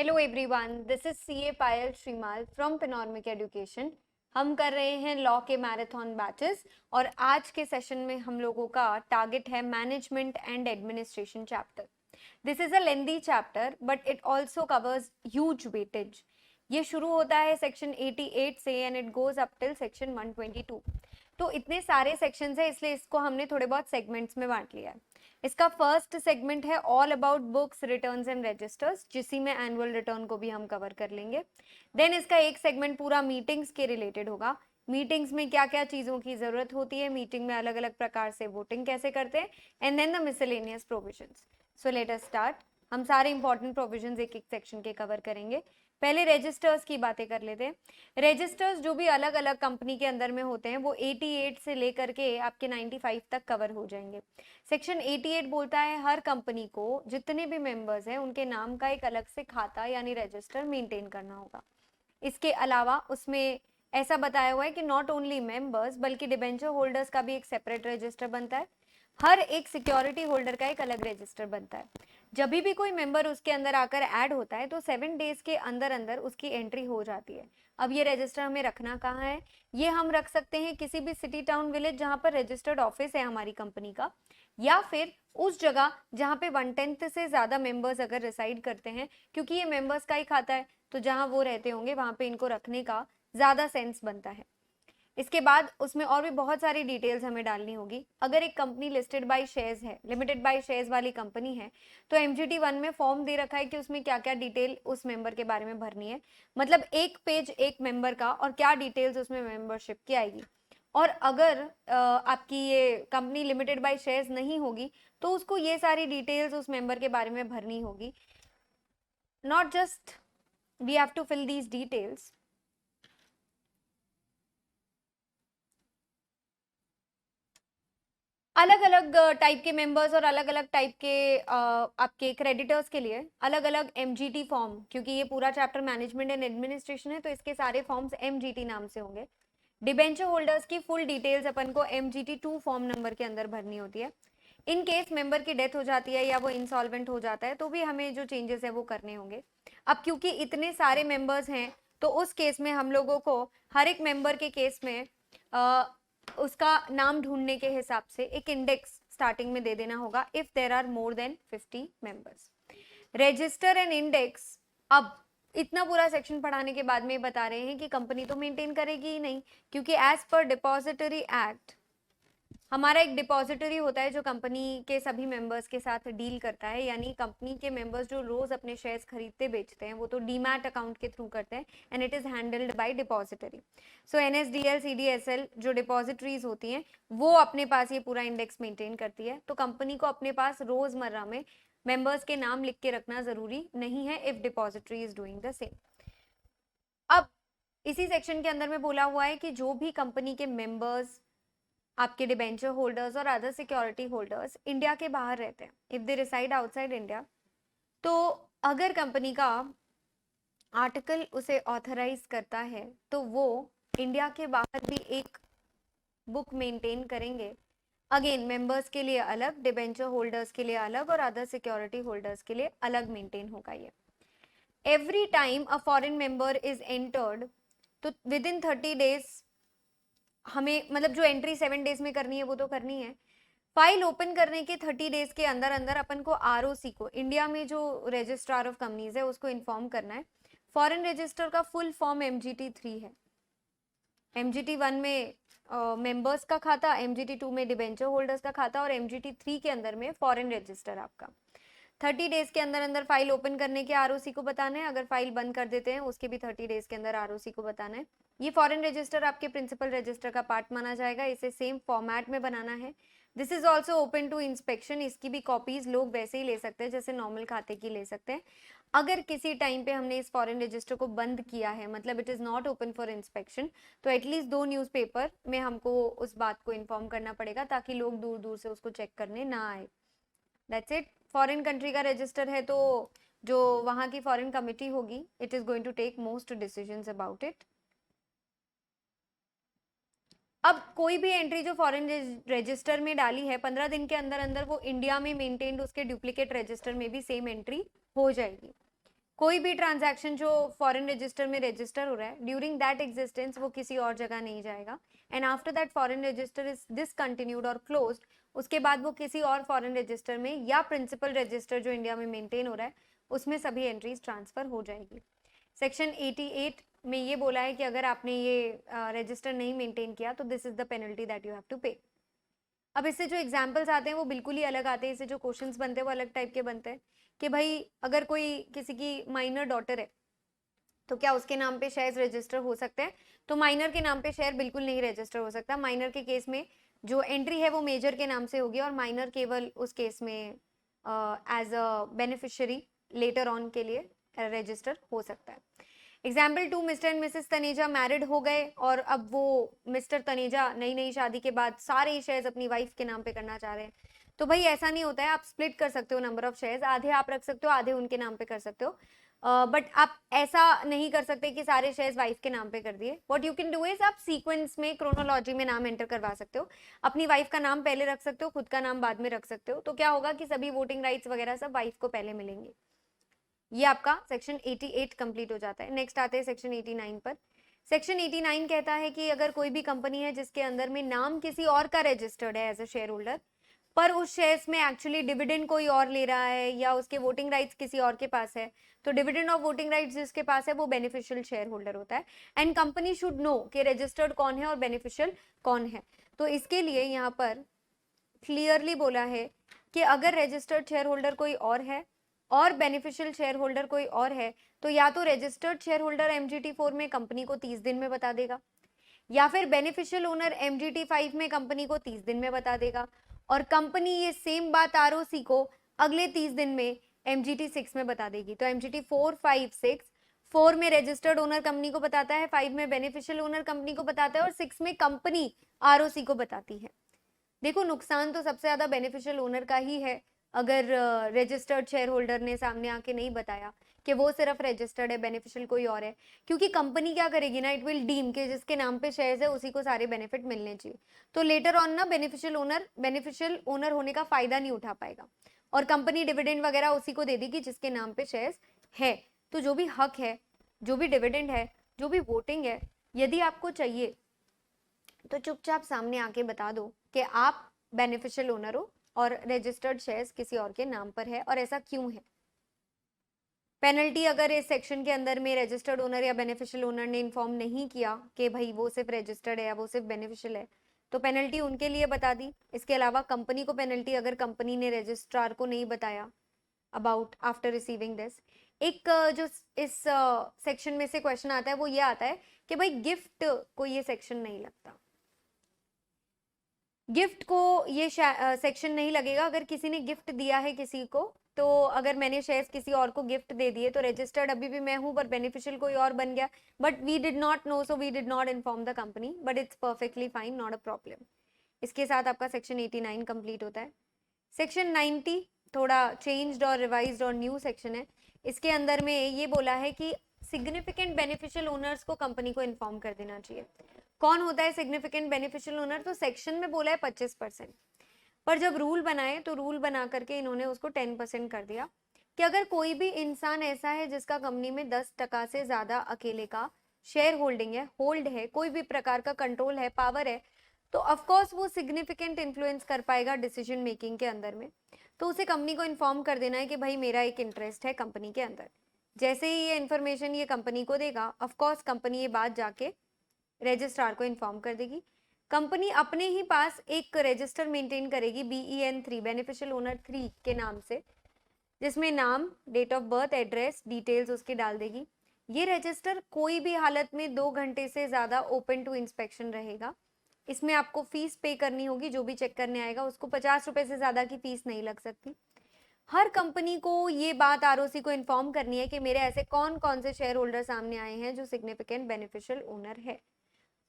Hello everyone, this is CA Payal Shrimal from panoramic education. हम कर रहे हैं लॉ के मैराथन बैचेस और आज के सेशन में हम लोगों का टारगेट है management and administration chapter. This is a lengthy chapter but it also covers huge weightage. ये शुरू होता है सेक्शन 88 से and it goes up till section 122। तो इतने सारे सेक्शंस है इसलिए इसको हमने थोड़े बहुत सेगमेंट्स में बांट लिया है। इसका फर्स्ट सेगमेंट है all about books returns and registers, जिसी में एनुअल रिटर्न को भी हम कवर कर लेंगे। देन इसका एक सेगमेंट पूरा मीटिंग्स के रिलेटेड होगा। मीटिंग्स में क्या क्या चीज़ों की ज़रूरत होती है, मीटिंग में अलग अलग प्रकार से वोटिंग कैसे करते हैं, and then the miscellaneous provisions. So let us start. हम सारे इंपॉर्टेंट प्रोविजंस एक एक सेक्शन के कवर करेंगे। पहले रजिस्टर्स की बातें कर लेते हैं। रजिस्टर्स जो भी अलग अलग कंपनी के अंदर में होते हैं वो 88 से लेकर के आपके 95 तक कवर हो जाएंगे। सेक्शन 88 बोलता है हर कंपनी को जितने भी मेंबर्स हैं उनके नाम का एक अलग से खाता यानी रजिस्टर मेंटेन करना होगा। इसके अलावा उसमें ऐसा बताया हुआ है कि नॉट ओनली मेंबर्स बल्कि डिबेंचर होल्डर्स का भी एक सेपरेट रजिस्टर बनता है। हर एक सिक्योरिटी होल्डर का एक अलग रजिस्टर बनता है। जब भी कोई मेंबर उसके अंदर आकर ऐड होता है तो 7 डेज के अंदर अंदर उसकी एंट्री हो जाती है। अब ये रजिस्टर हमें रखना कहाँ है? ये हम रख सकते हैं किसी भी सिटी टाउन विलेज जहाँ पर रजिस्टर्ड ऑफिस है हमारी कंपनी का, या फिर उस जगह जहाँ पे 1/10 से ज्यादा मेंबर्स अगर रिसाइड करते हैं, क्योंकि ये मेंबर्स का ही खाता है तो जहाँ वो रहते होंगे वहां पे इनको रखने का ज्यादा सेंस बनता है। इसके बाद उसमें और भी बहुत सारी डिटेल्स हमें डालनी होगी। अगर एक कंपनी लिस्टेड बाय शेयर्स है, लिमिटेड बाय शेयर्स वाली कंपनी है, तो MGT 1 में फॉर्म दे रखा है कि उसमें क्या क्या डिटेल उस मेंबर के बारे में भरनी है। मतलब एक पेज एक मेंबर का और क्या डिटेल्स उसमें मेंबरशिप की आएगी। और अगर आपकी ये कंपनी लिमिटेड बाय शेयर्स नहीं होगी तो उसको ये सारी डिटेल्स उस मेंबर के बारे में भरनी होगी। Not just we have to fill these details, अलग अलग टाइप के मेंबर्स और अलग अलग टाइप के आपके क्रेडिटर्स के लिए अलग अलग MGT फॉर्म, क्योंकि ये पूरा चैप्टर मैनेजमेंट एंड एडमिनिस्ट्रेशन है तो इसके सारे फॉर्म्स MGT नाम से होंगे। डिबेंचर होल्डर्स की फुल डिटेल्स अपन को MGT 2 फॉर्म नंबर के अंदर भरनी होती है। इन केस मेंबर की डेथ हो जाती है या वो इंसॉल्वेंट हो जाता है तो भी हमें जो चेंजेस है वो करने होंगे। अब क्योंकि इतने सारे मेंबर्स हैं तो उस केस में हम लोगों को हर एक मेंबर के केस में उसका नाम ढूंढने के हिसाब से एक इंडेक्स स्टार्टिंग में दे देना होगा if there are more than 50 members. Register and index, अब इतना पूरा सेक्शन पढ़ाने के बाद में बता रहे हैं कि कंपनी तो मेंटेन करेगी ही नहीं, क्योंकि एज पर डिपॉजिटरी एक्ट हमारा एक डिपॉजिटरी होता है जो कंपनी के सभी मेंबर्स के साथ डील करता है, यानी कंपनी के मेंबर्स जो रोज अपने शेयर्स खरीदते बेचते हैं वो तो डीमैट अकाउंट के थ्रू करते हैं and it is handled by depository. So NSDL CDSL जो डिपॉजिटरीज होती हैं वो अपने पास ये पूरा इंडेक्स मेंटेन करती है। तो कंपनी को अपने पास रोजमर्रा में मेंबर्स के नाम लिख के रखना जरूरी नहीं है if depository is doing the same. अब इसी सेक्शन के अंदर में बोला हुआ है कि जो भी कंपनी के मेंबर्स आपके डिबेंचर होल्डर्स और अदर सिक्योरिटी होल्डर्स इंडिया के बाहर रहते हैं, if they reside outside India, तो अगर कंपनी का आर्टिकल उसे ऑथराइज करता है तो वो इंडिया के बाहर भी एक बुक मेंटेन करेंगे। अगेन मेंबर्स के लिए अलग, डिबेंचर होल्डर्स के लिए अलग और अदर सिक्योरिटी होल्डर्स के लिए अलग मेंटेन होगा ये। Every time a foreign member is entered, तो विद इन 30 डेज हमें मतलब जो एंट्री 7 डेज में करनी है वो तो करनी है। फाइल ओपन करने के 30 डेज के अंदर अंदर अपन को ROC को, इंडिया में जो रजिस्ट्रार ऑफ कंपनीज है, उसको इन्फॉर्म करना है। फॉरेन रजिस्टर का फुल फॉर्म MGT 3 है। MGT 1 में मेंबर्स का खाता, MGT 2 में डिबेंचर होल्डर्स का खाता और MGT 3 के अंदर में फॉरेन रजिस्टर आपका। 30 डेज के अंदर अंदर फाइल ओपन करने के ROC को बताना है, अगर फाइल बंद कर देते हैं उसके भी 30 डेज के अंदर ROC को बताना है। ये फॉरेन रजिस्टर आपके प्रिंसिपल रजिस्टर का पार्ट माना जाएगा, इसे सेम फॉर्मेट में बनाना है। This is also open to inspection, इसकी भी कॉपीज लोग वैसे ही ले सकते हैं जैसे नॉर्मल खाते की ले सकते हैं। अगर किसी टाइम पे हमने इस फॉरेन रजिस्टर को बंद किया है, मतलब it is not open for inspection, तो एटलीस्ट 2 न्यूज़पेपर में हमको उस बात को इन्फॉर्म करना पड़ेगा ताकि लोग दूर दूर से उसको चेक करने ना आए। That's it. फॉरेन कंट्री का रजिस्टर है तो जो वहां की फॉरेन कमिटी होगी it is going to take most decisions about it. अब कोई भी एंट्री जो फॉरेन रजिस्टर में डाली है 15 दिन के अंदर अंदर वो इंडिया में मेंटेन्ड उसके डुप्लीकेट रजिस्टर में भी सेम एंट्री हो जाएगी। कोई भी ट्रांजैक्शन जो फॉरेन रजिस्टर में रजिस्टर हो रहा है, ड्यूरिंग दैट एग्जिस्टेंस वो किसी और जगह नहीं जाएगा, and after that foreign register is discontinued और क्लोज्ड, उसके बाद वो किसी और फॉरेन रजिस्टर में या प्रिंसिपल रजिस्टर जो इंडिया में मेंटेन हो रहा है उसमें सभी एंट्रीज ट्रांसफर हो जाएगी। सेक्शन 88 में ये बोला है कि अगर आपने ये रजिस्टर नहीं मेंटेन किया तो this is the penalty that you have to pay. अब इससे जो एग्जाम्पल्स आते हैं वो बिल्कुल ही अलग आते हैं, इससे जो क्वेश्चंस बनते हैं वो अलग टाइप के बनते हैं कि भाई अगर कोई किसी की माइनर डॉटर है तो क्या उसके नाम पे शेयर्स रजिस्टर हो सकते हैं? तो माइनर के नाम पे शेयर बिल्कुल नहीं रजिस्टर हो सकता। माइनर के केस में जो एंट्री है वो मेजर के नाम से होगी और माइनर केवल उस केस में as a beneficiary letter on के लिए रजिस्टर हो सकता है। Example 2, mister and missus Taneja married हो गए और अब वो मिस्टर तनेजा नई नई शादी के बाद सारे शेयर्स अपनी वाइफ के नाम पे करना चाह रहे हैं। तो भाई ऐसा नहीं होता है, आप स्प्लिट कर सकते हो नंबर ऑफ शेयर्स, आधे आप रख सकते हो, आधे उनके नाम पे कर सकते हो, बट आप ऐसा नहीं कर सकते कि सारे शेयर्स वाइफ के नाम पे कर दिए। What you can do is आप सीक्वेंस में क्रोनोलॉजी में नाम एंटर करवा सकते हो, अपनी वाइफ का नाम पहले रख सकते हो, खुद का नाम बाद में रख सकते हो, तो क्या होगा कि सभी वोटिंग राइट्स वगैरह सब वाइफ को पहले मिलेंगे। ये आपका सेक्शन 88 कंप्लीट हो जाता है। नेक्स्ट आते हैं सेक्शन 89 पर। सेक्शन 89 कहता है कि अगर कोई भी कंपनी है जिसके अंदर में नाम किसी और का रजिस्टर्ड है एज अ शेयर होल्डर, पर उस शेयर्स में एक्चुअली डिविडेंड कोई और ले रहा है या उसके वोटिंग राइट्स किसी और के पास है, तो डिविडेंड ऑफ वोटिंग राइट्स जिसके पास है वो बेनिफिशियल शेयर होल्डर होता है। एंड कंपनी शुड नो कि रजिस्टर्ड कौन है और बेनिफिशियल कौन है। तो इसके लिए यहाँ पर क्लियरली बोला है कि अगर रजिस्टर्ड शेयर होल्डर कोई और है और बेनिफिशियल शेयर होल्डर कोई और है, तो या तो रजिस्टर्ड शेयर होल्डर MGT4 में कंपनी को 30 दिन में बता देगा, या फिर बेनिफिशियल ओनर MGT5 में कंपनी को 30 दिन में बता देगा, और कंपनी ये सेम बात ROC को अगले 30 दिन में MGT6 में बता देगी। तो MGT4, 5, 6, 4 में रजिस्टर्ड ओनर कंपनी को बताता है, 5 में बेनिफिशियल ओनर कंपनी को बताता है और 6 में कंपनी ROC को बताती है। देखो नुकसान तो सबसे ज्यादा बेनिफिशियल ओनर का ही है अगर रजिस्टर्ड शेयर होल्डर ने सामने आके नहीं बताया कि वो सिर्फ रजिस्टर्ड है, बेनिफिशियल कोई और है, क्योंकि कंपनी क्या करेगी ना, इट विल डीम के जिसके नाम पे शेयर्स है उसी को सारे बेनिफिट मिलने चाहिए। तो लेटर ऑन ना बेनिफिशियल ओनर होने का फायदा नहीं उठा पाएगा और कंपनी डिविडेंड वगैरह उसी को दे देगी जिसके नाम पे शेयर्स है। तो जो भी हक है, जो भी डिविडेंड है, जो भी वोटिंग है, यदि आपको चाहिए तो चुपचाप सामने आके बता दो कि आप बेनिफिशियल ओनर हो और रजिस्टर्ड शेयर्स किसी और के नाम पर है और ऐसा क्यों है। पेनल्टी अगर इस सेक्शन के अंदर में रजिस्टर्ड ओनर या बेनिफिशियल ओनर ने इन्फॉर्म नहीं किया कि भाई वो सिर्फ रजिस्टर्ड है या वो सिर्फ बेनिफिशियल है, तो पेनल्टी उनके लिए बता दी। इसके अलावा कंपनी को पेनल्टी अगर कंपनी ने रजिस्ट्रार को नहीं बताया अबाउट आफ्टर रिसीविंग दिस। एक जो इस सेक्शन में से क्वेश्चन आता है वो ये आता है कि भाई गिफ्ट को ये सेक्शन नहीं लगता। गिफ्ट को ये सेक्शन नहीं लगेगा अगर किसी ने गिफ्ट दिया है किसी को। तो अगर मैंने शेयर्स किसी और को गिफ्ट दे दिए तो रजिस्टर्ड अभी भी मैं हूं पर बेनिफिशियल कोई और बन गया, but we did not know, so we did not inform the company, but it's perfectly fine, not a problem. इसके साथ आपका सेक्शन 89 कंप्लीट होता है। सेक्शन 90 थोड़ा चेंज्ड और रिवाइज्ड और न्यू सेक्शन है। इसके अंदर में ये बोला है कि सिग्निफिकेंट बेनिफिशियल ओनर्स को कंपनी को इन्फॉर्म कर देना चाहिए। कौन होता है सिग्निफिकेंट बेनिफिशियल ओनर? तो सेक्शन में बोला है 25%, पर जब रूल बनाए तो रूल बना करके इन्होंने उसको 10% कर दिया कि अगर कोई भी इंसान ऐसा है जिसका कंपनी में 10% से ज्यादा अकेले का शेयर होल्डिंग है, होल्ड है, कोई भी प्रकार का कंट्रोल है, पावर है, तो ऑफकोर्स वो सिग्निफिकेंट इन्फ्लुएंस कर पाएगा डिसीजन मेकिंग के अंदर में। तो उसे कंपनी को इन्फॉर्म कर देना है कि भाई मेरा एक इंटरेस्ट है कंपनी के अंदर। जैसे ही ये इन्फॉर्मेशन ये कंपनी को देगा, ऑफकोर्स कंपनी ये बात जाके रजिस्ट्रार को इन्फॉर्म कर देगी। कंपनी अपने ही पास एक रजिस्टर मेंटेन करेगी BEN3, बेनिफिशियल ओनर 3 के नाम से, जिसमें नाम, date of birth, address, details उसकी डाल देगी। ये रजिस्टर कोई भी हालत में 2 घंटे से ज्यादा ओपन टू इंस्पेक्शन रहेगा। इसमें आपको फीस पे करनी होगी, जो भी चेक करने आएगा उसको 50 रुपए से ज्यादा की फीस नहीं लग सकती। हर कंपनी को ये बात ROC को इन्फॉर्म करनी है कि मेरे ऐसे कौन कौन से शेयर होल्डर सामने आए हैं जो सिग्निफिकेंट बेनिफिशियल ओनर है।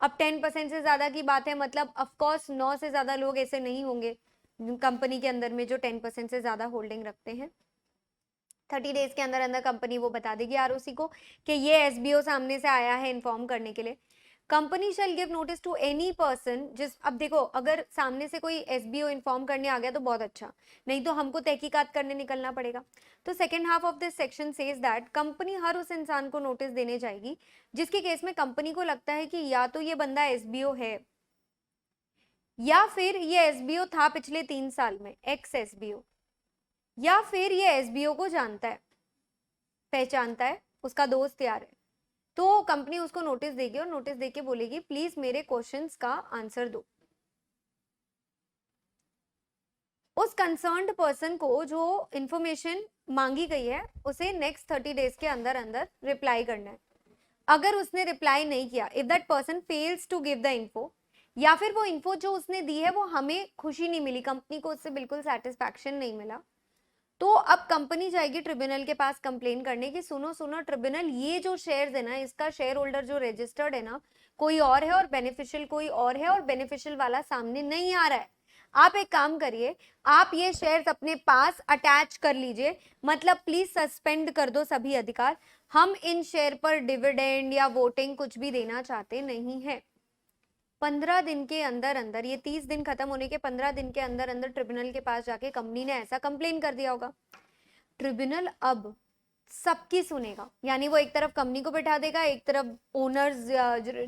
अब 10% से ज्यादा की बात है, मतलब ऑफकोर्स 9 से ज्यादा लोग ऐसे नहीं होंगे कंपनी के अंदर में जो 10% से ज्यादा होल्डिंग रखते हैं। 30 डेज के अंदर अंदर कंपनी वो बता देगी ROC को कि ये SBO सामने से आया है इन्फॉर्म करने के लिए। Company shall give notice to any person जिस, अब देखो अगर सामने से कोई एसबीओ इन्फॉर्म करने आ गया तो बहुत अच्छा, नहीं तो हमको तहकीकात करने निकलना पड़ेगा। तो second half of this section says that company हर उस इंसान को नोटिस देने जाएगी जिसके केस में कंपनी को लगता है कि या तो ये बंदा एसबीओ है या फिर ये एसबीओ था पिछले 3 साल में, एक्स एसबीओ, या फिर ये एसबीओ को जानता है, पहचानता है, उसका दोस्त यार है। तो कंपनी उसको नोटिस देगी और नोटिस देके बोलेगी प्लीज मेरे क्वेश्चंस का आंसर दो। उस कंसर्न्ड पर्सन को जो इंफॉर्मेशन मांगी गई है उसे नेक्स्ट 30 डेज के अंदर अंदर रिप्लाई करना है। अगर उसने रिप्लाई नहीं किया, if that person fails to give the info, या फिर वो इन्फो जो उसने दी है वो हमें खुशी नहीं मिली, कंपनी को उससे बिल्कुल सेटिस्फैक्शन नहीं मिला, तो अब कंपनी जाएगी ट्रिब्यूनल के पास कंप्लेन करने की सुनो सुनो ट्रिब्यूनल, ये जो शेयर्स है ना, इसका शेयर होल्डर जो रजिस्टर्ड है ना कोई और है और बेनिफिशियल कोई और है और बेनिफिशियल वाला सामने नहीं आ रहा है। आप एक काम करिए, आप ये शेयर्स अपने पास अटैच कर लीजिए, मतलब प्लीज सस्पेंड कर दो सभी अधिकार, हम इन शेयर पर डिविडेंड या वोटिंग कुछ भी देना चाहते नहीं है। 15 दिन के अंदर अंदर, ये 30 दिन खत्म होने के 15 दिन के अंदर अंदर ट्रिब्यूनल के पास जाके कंपनी ने ऐसा कंप्लेन कर दिया होगा। ट्रिब्यूनल अब सबकी सुनेगा, यानी वो एक तरफ कंपनी को बिठा देगा, एक तरफ ओनर्स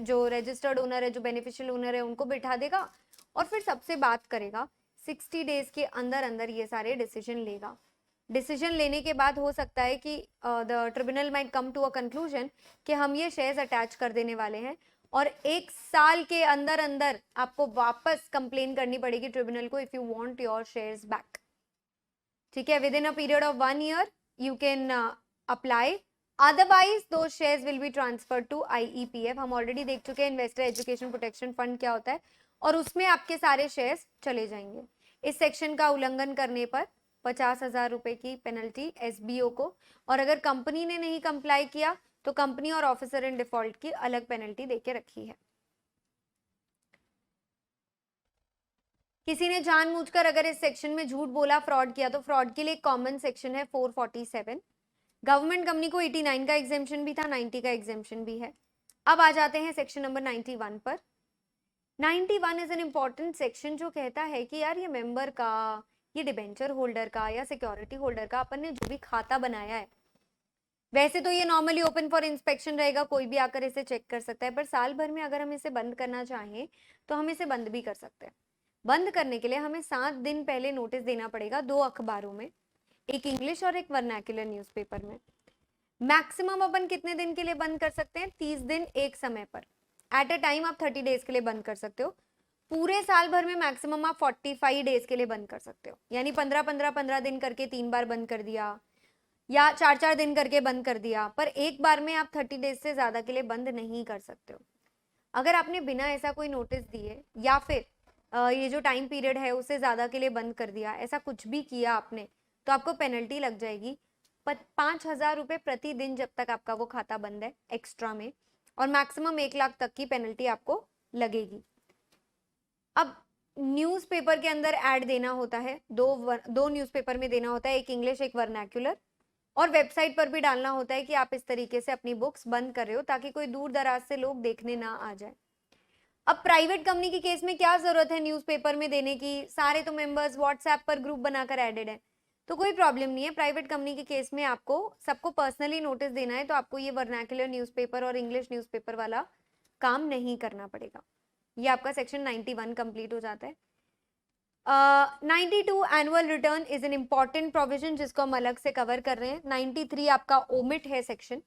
जो रजिस्टर्ड ओनर है, जो बेनिफिशियल ओनर है उनको बिठा देगा और फिर सबसे बात करेगा। 60 डेज के अंदर अंदर ये सारे डिसीजन लेगा। डिसीजन लेने के बाद हो सकता है कि the tribunal might come to a conclusion कि हम ये शेयर्स अटैच कर देने वाले हैं और 1 साल के अंदर अंदर आपको वापस कंप्लेन करनी पड़ेगी ट्रिब्यूनल को if you want your shares back. ठीक है, within a period of 1 year you can apply, otherwise the shares will be transfer to IEPF. हम ऑलरेडी देख चुके हैं इन्वेस्टर एजुकेशन प्रोटेक्शन फंड क्या होता है और उसमें आपके सारे शेयर्स चले जाएंगे। इस सेक्शन का उल्लंघन करने पर 50,000 रुपए की पेनल्टी एसबीओ को, और अगर कंपनी ने नहीं कंप्लाई किया तो कंपनी और ऑफिसर इन डिफॉल्ट की अलग पेनल्टी देके रखी है। किसी ने जानबूझकर अगर इस सेक्शन में झूठ बोला, फ्रॉड किया, तो फ्रॉड के लिए एक कॉमन सेक्शन है 447। गवर्नमेंट कंपनी को 89 का एग्जेम्पशन भी था, 90 का एग्जेम्पशन भी है। अब आ जाते हैं सेक्शन नंबर 91 पर। 91 इज एन इंपॉर्टेंट सेक्शन जो कहता है कि यार ये मेंबर का, ये डिबेंचर होल्डर का या सिक्योरिटी होल्डर का अपन ने जो भी खाता बनाया है, वैसे तो ये नॉर्मली ओपन फॉर इंस्पेक्शन रहेगा, कोई भी आकर इसे चेक कर सकता है, पर साल भर में अगर हम इसे बंद करना चाहें तो हम इसे बंद भी कर सकते हैं। बंद करने के लिए हमें 7 दिन पहले नोटिस देना पड़ेगा 2 अखबारों में, एक इंग्लिश और एक वर्नाक्युलर न्यूज़पेपर में। मैक्सिमम अपन कितने दिन के लिए बंद कर सकते हैं? 30 दिन एक समय पर, एट अ टाइम आप 30 डेज के लिए बंद कर सकते हो। पूरे साल भर में मैक्सिमम आप 45 डेज के लिए बंद कर सकते हो, यानी 15 दिन करके 3 बार बंद कर दिया या 4 दिन करके बंद कर दिया, पर एक बार में आप 30 डेज से ज्यादा के लिए बंद नहीं कर सकते हो। अगर आपने बिना ऐसा कोई नोटिस दिए या फिर ये जो टाइम पीरियड है उससे ज्यादा के लिए बंद कर दिया, ऐसा कुछ भी किया आपने, तो आपको पेनल्टी लग जाएगी 5,000 रुपए प्रतिदिन जब तक आपका वो खाता बंद है एक्स्ट्रा में, और मैक्सिमम 1 लाख तक की पेनल्टी आपको लगेगी। अब न्यूज़पेपर के अंदर ऐड देना होता है, दो न्यूज़पेपर में देना होता है, एक इंग्लिश एक वर्नाक्युलर, और वेबसाइट पर भी डालना होता है कि आप इस तरीके से अपनी बुक्स बंद कर रहे हो ताकि कोई दूर दराज से लोग देखने ना आ जाए। अब प्राइवेट कंपनी के केस में क्या जरूरत है न्यूज़पेपर में देने की, सारे तो मेंबर्स व्हाट्सएप पर ग्रुप बनाकर एडेड है, तो कोई प्रॉब्लम नहीं है। प्राइवेट कंपनी के केस में आपको सबको पर्सनली नोटिस देना है, तो आपको ये वर्नाक्युलर न्यूज़पेपर और इंग्लिश न्यूज़पेपर वाला काम नहीं करना पड़ेगा। ये आपका सेक्शन 91 कंप्लीट हो जाता है। 92 annual return is an important provision जिसको हम अलग से कवर कर रहे हैं। 93 आपका ओमिट है सेक्शन।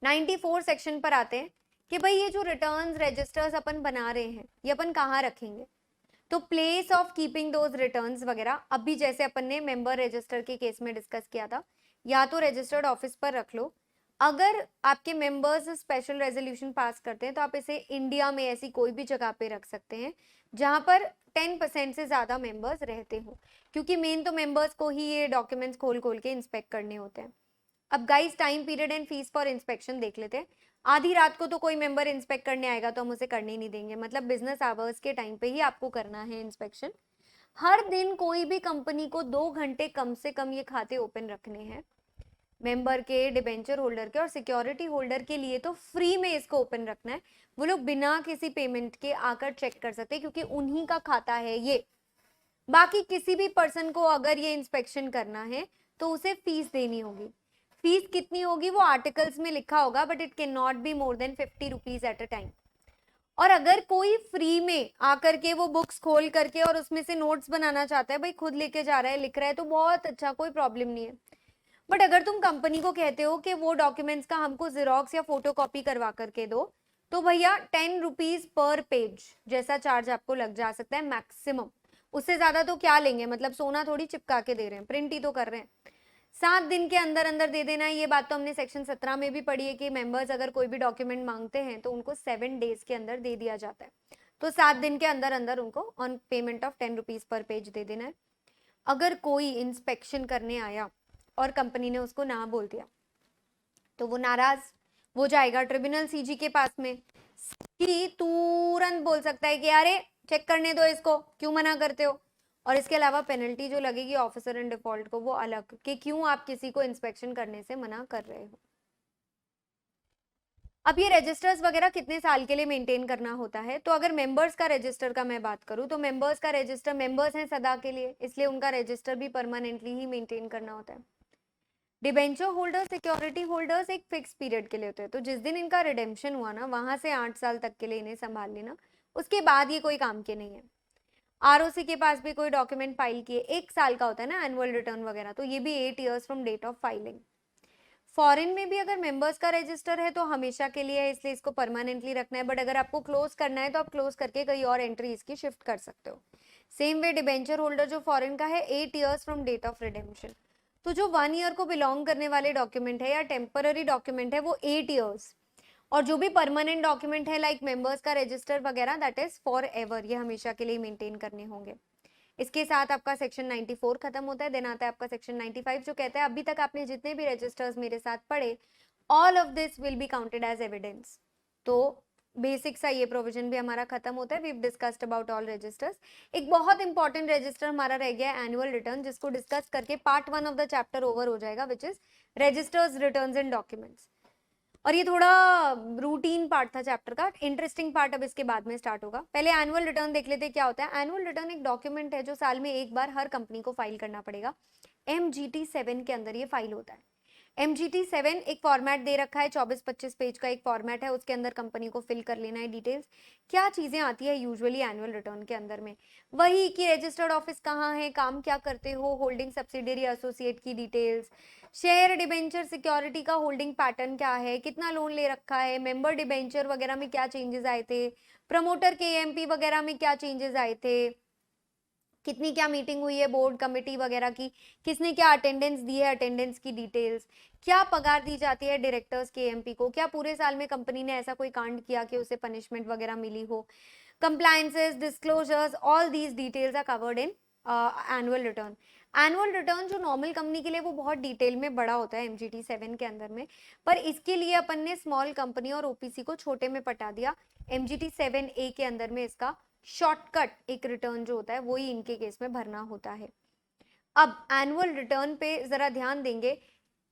94 सेक्शन पर आते हैं कि भाई ये जो रिटर्न्स रजिस्टर्स अपन बना रहे हैं ये अपन कहाँ रखेंगे, तो place of keeping those returns वगैरह, अभी जैसे अपन ने मेंबर रजिस्टर के केस में डिस्कस किया था, या तो रजिस्टर्ड ऑफिस पर रख लो, अगर आपके मेंबर्स स्पेशल रेजोल्यूशन पास करते हैं तो आप इसे इंडिया में ऐसी कोई भी जगह पे रख सकते हैं जहां पर 10% से ज्यादा मेंबर्स रहते हो, क्योंकि मेन तो मेंबर्स को ही ये डॉक्यूमेंट्स खोल खोल के इंस्पेक्ट करने होते हैं। अब guys time period and fees for inspection देख लेते हैं। आधी रात को तो कोई मेंबर इंस्पेक्ट करने आएगा तो हम उसे करने ही नहीं देंगे, मतलब बिजनेस आवर्स के टाइम पे ही आपको करना है इंस्पेक्शन। हर दिन कोई भी कंपनी को 2 घंटे कम से कम ये खाते ओपन रखने हैं। मेंबर के, डिबेंचर होल्डर के और सिक्योरिटी होल्डर के लिए तो फ्री में इसको ओपन रखना है। वो लोग बिना किसी पेमेंट के आकर चेक कर सकते हैं क्योंकि उन्हीं का खाता है ये। बाकी किसी भी पर्सन को अगर ये इंस्पेक्शन करना है तो उसे फीस देनी होगी। फीस कितनी होगी वो आर्टिकल्स में लिखा होगा, but it can not be more than 50 rupees at a time. और अगर कोई फ्री में आकर के वो बुक्स खोल करके और उसमें से नोट्स बनाना चाहता है, भाई खुद लेके जा रहा है, लिख रहा है, तो बहुत अच्छा, कोई प्रॉब्लम नहीं है। बट अगर तुम कंपनी को कहते हो कि वो डॉक्यूमेंट्स का हमको जेरोक्स या फोटो कॉपी करवा करके दो, तो भैया 10 रुपीज पर पेज जैसा चार्ज आपको लग जा सकता है मैक्सिमम। उससे ज्यादा तो क्या लेंगे, मतलब सोना थोड़ी चिपका के दे रहे हैं, प्रिंट ही तो कर रहे हैं। 7 दिन के अंदर अंदर दे देना है। ये बात तो हमने सेक्शन 17 में भी पढ़ी है कि मेंबर्स अगर कोई भी डॉक्यूमेंट मांगते हैं तो उनको 7 डेज के अंदर दे दिया जाता है। तो 7 दिन के अंदर अंदर उनको on payment of 10 rupees per page दे देना है। अगर कोई इंस्पेक्शन करने आया और कंपनी ने उसको ना बोल दिया तो वो नाराज वो जाएगा ट्रिब्यूनल सीजी के पास में, कि तुरंत बोल सकता है कि अरे चेक करने दो इसको, क्यों मना करते हो। और इसके अलावा पेनल्टी जो लगेगी ऑफिसर इन डिफॉल्ट को वो अलग, कि क्यों आप किसी को इंस्पेक्शन करने से मना कर रहे हो। अब ये रजिस्टर्स वगैरह कितने साल के लिए मेंटेन करना होता है, तो अगर मेंबर्स का रजिस्टर का मैं बात करूं तो मेंबर्स का रजिस्टर, मेंबर्स हैं सदा के लिए, इसलिए उनका रजिस्टर भी परमानेंटली ही मेंटेन करना होता है। डिबेंचर होल्डर, सिक्योरिटी होल्डर्स एक फिक्स पीरियड के लिए होते हैं, तो जिस दिन इनका रिडेम्पशन हुआ ना वहां से 8 साल तक के लिए इन्हें संभाल लेना, उसके बाद ये कोई काम के नहीं है। आरओसी के पास भी कोई डॉक्यूमेंट फाइल किए 1 साल का होता है ना एनुअल रिटर्न वगैरह, तो ये भी 8 years from date of filing. Foreign में भी अगर मेंबर्स का रजिस्टर है तो हमेशा के लिए है, इसलिए इसको परमानेंटली रखना है। बट अगर आपको क्लोज करना है तो आप क्लोज करके कहीं और एंट्री इसकी शिफ्ट कर सकते हो। सेम वे डिबेंचर होल्डर जो फॉरेन का है 8 years from date of redemption. तो जो 1 ईयर को बिलोंग करने वाले डॉक्यूमेंट है या टेम्पररी डॉक्यूमेंट है वो 8 ईयर्स, और जो भी परमानेंट डॉक्यूमेंट है लाइक मेंबर्स का रजिस्टर वगैरह दैट इज फॉर एवर, ये हमेशा के लिए मेंटेन करने होंगे। इसके साथ आपका सेक्शन 94 खत्म होता है। देन आता है आपका सेक्शन 95 जो कहता है अभी तक आपने जितने भी रजिस्टर्स मेरे साथ पढ़े all of this will be counted as evidence. तो बेसिक सा ये प्रोविजन भी हमारा खत्म होता है। We discussed about all registers. एक बहुत इंपॉर्टेंट रजिस्टर हमारा रह गया है एनुअल रिटर्न, जिसको डिस्कस करके part 1 of the chapter over हो जाएगा, which is registers, returns and documents. और ये थोड़ा रूटीन पार्ट था चैप्टर का, इंटरेस्टिंग पार्ट अब इसके बाद में स्टार्ट होगा। पहले एनुअल रिटर्न देख लेते हैं क्या होता है। एनुअल रिटर्न एक डॉक्यूमेंट है जो साल में एक बार हर कंपनी को फाइल करना पड़ेगा। MGT 7 के अंदर ये फाइल होता है। MGT 7 एक फॉर्मेट दे रखा है, 24-25 पेज का एक फॉर्मेट है, उसके अंदर कंपनी को फिल कर लेना है डिटेल्स। क्या चीजें आती है यूजुअली एनुअल रिटर्न के अंदर में, वही कि रजिस्टर्ड ऑफिस कहाँ है, काम क्या करते हो, होल्डिंग सब्सिडियरी एसोसिएट की डिटेल्स, शेयर डिबेंचर सिक्योरिटी का होल्डिंग पैटर्न क्या है, कितना लोन ले रखा है, मेंबर डिबेंचर वगैरह में क्या चेंजेस आए थे, प्रमोटर के AMP वगैरह में क्या चेंजेस आए थे, कितनी क्या मीटिंग हुई है बोर्ड कमेटी वगैरह की, किसने क्या अटेंडेंस दी है, अटेंडेंस की डिटेल्स, क्या पगार दी जाती है डायरेक्टर्स के AMP को, क्या पूरे साल में कंपनी ने ऐसा कोई कांड किया कि उसे पनिशमेंट वगैरह मिली हो, compliances, disclosures, all these details are covered in annual return. Annual return जो नॉर्मल कंपनी के लिए वो बहुत डिटेल में बड़ा होता है MGT 7 के अंदर में, पर इसके लिए अपन ने स्मॉल कंपनी और OPC को छोटे में पटा दिया। MGT 7A के अंदर में इसका शॉर्टकट एक रिटर्न जो होता है वही इनके केस में भरना होता है। अब एनुअल रिटर्न पे जरा ध्यान देंगे,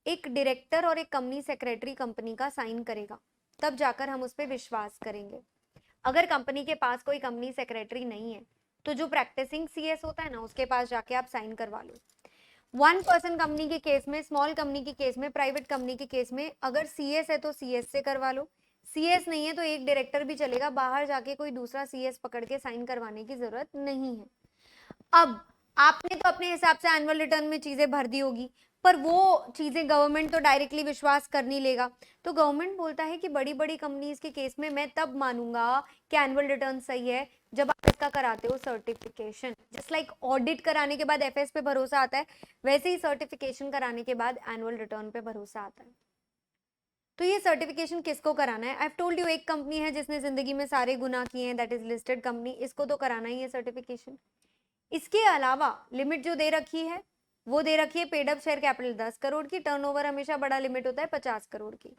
एक डायरेक्टर और एक कंपनी सेक्रेटरी कंपनी का साइन करेगा, तब जाकर हम उस पर विश्वास करेंगे। अगर कंपनी के पास कोई कंपनी सेक्रेटरी नहीं है तो जो प्रैक्टिसिंग CS होता है ना उसके पास जाके आप साइन करवा लो। 1 पर्सन कंपनी के केस में, स्मॉल कंपनी के केस में, प्राइवेट कंपनी के केस में अगर CS है तो CS से करवा लो, CS नहीं है तो एक डायरेक्टर भी चलेगा, बाहर जाके कोई दूसरा CS पकड़ के साइन करवाने की जरूरत नहीं है। अब आपने तो अपने हिसाब से एनुअल रिटर्न में चीजें भर दी होगी, पर वो चीजें गवर्नमेंट तो डायरेक्टली विश्वास कर नहीं लेगा। तो गवर्नमेंट बोलता है कि बड़ी बड़ी कंपनीज के केस में मैं तब मानूंगा कि एनुअल रिटर्न सही है जब आप इसका कराते हो सर्टिफिकेशन। जस्ट लाइक ऑडिट कराने के बाद FS पे भरोसा आता है, वैसे ही सर्टिफिकेशन कराने के बाद एनुअल रिटर्न पे भरोसा आता है। तो ये सर्टिफिकेशन किसको कराना है? आई हैव टोल्ड यू, एक कंपनी है जिसने जिंदगी में सारे गुनाह किए हैं, दैट इज लिस्टेड कंपनी, इसको तो कराना ही है सर्टिफिकेशन। इसके अलावा लिमिट जो दे रखी है वो दे रखी है paid up share capital 10 crore की, टर्नओवर हमेशा बड़ा लिमिट होता है 50 करोड़ की।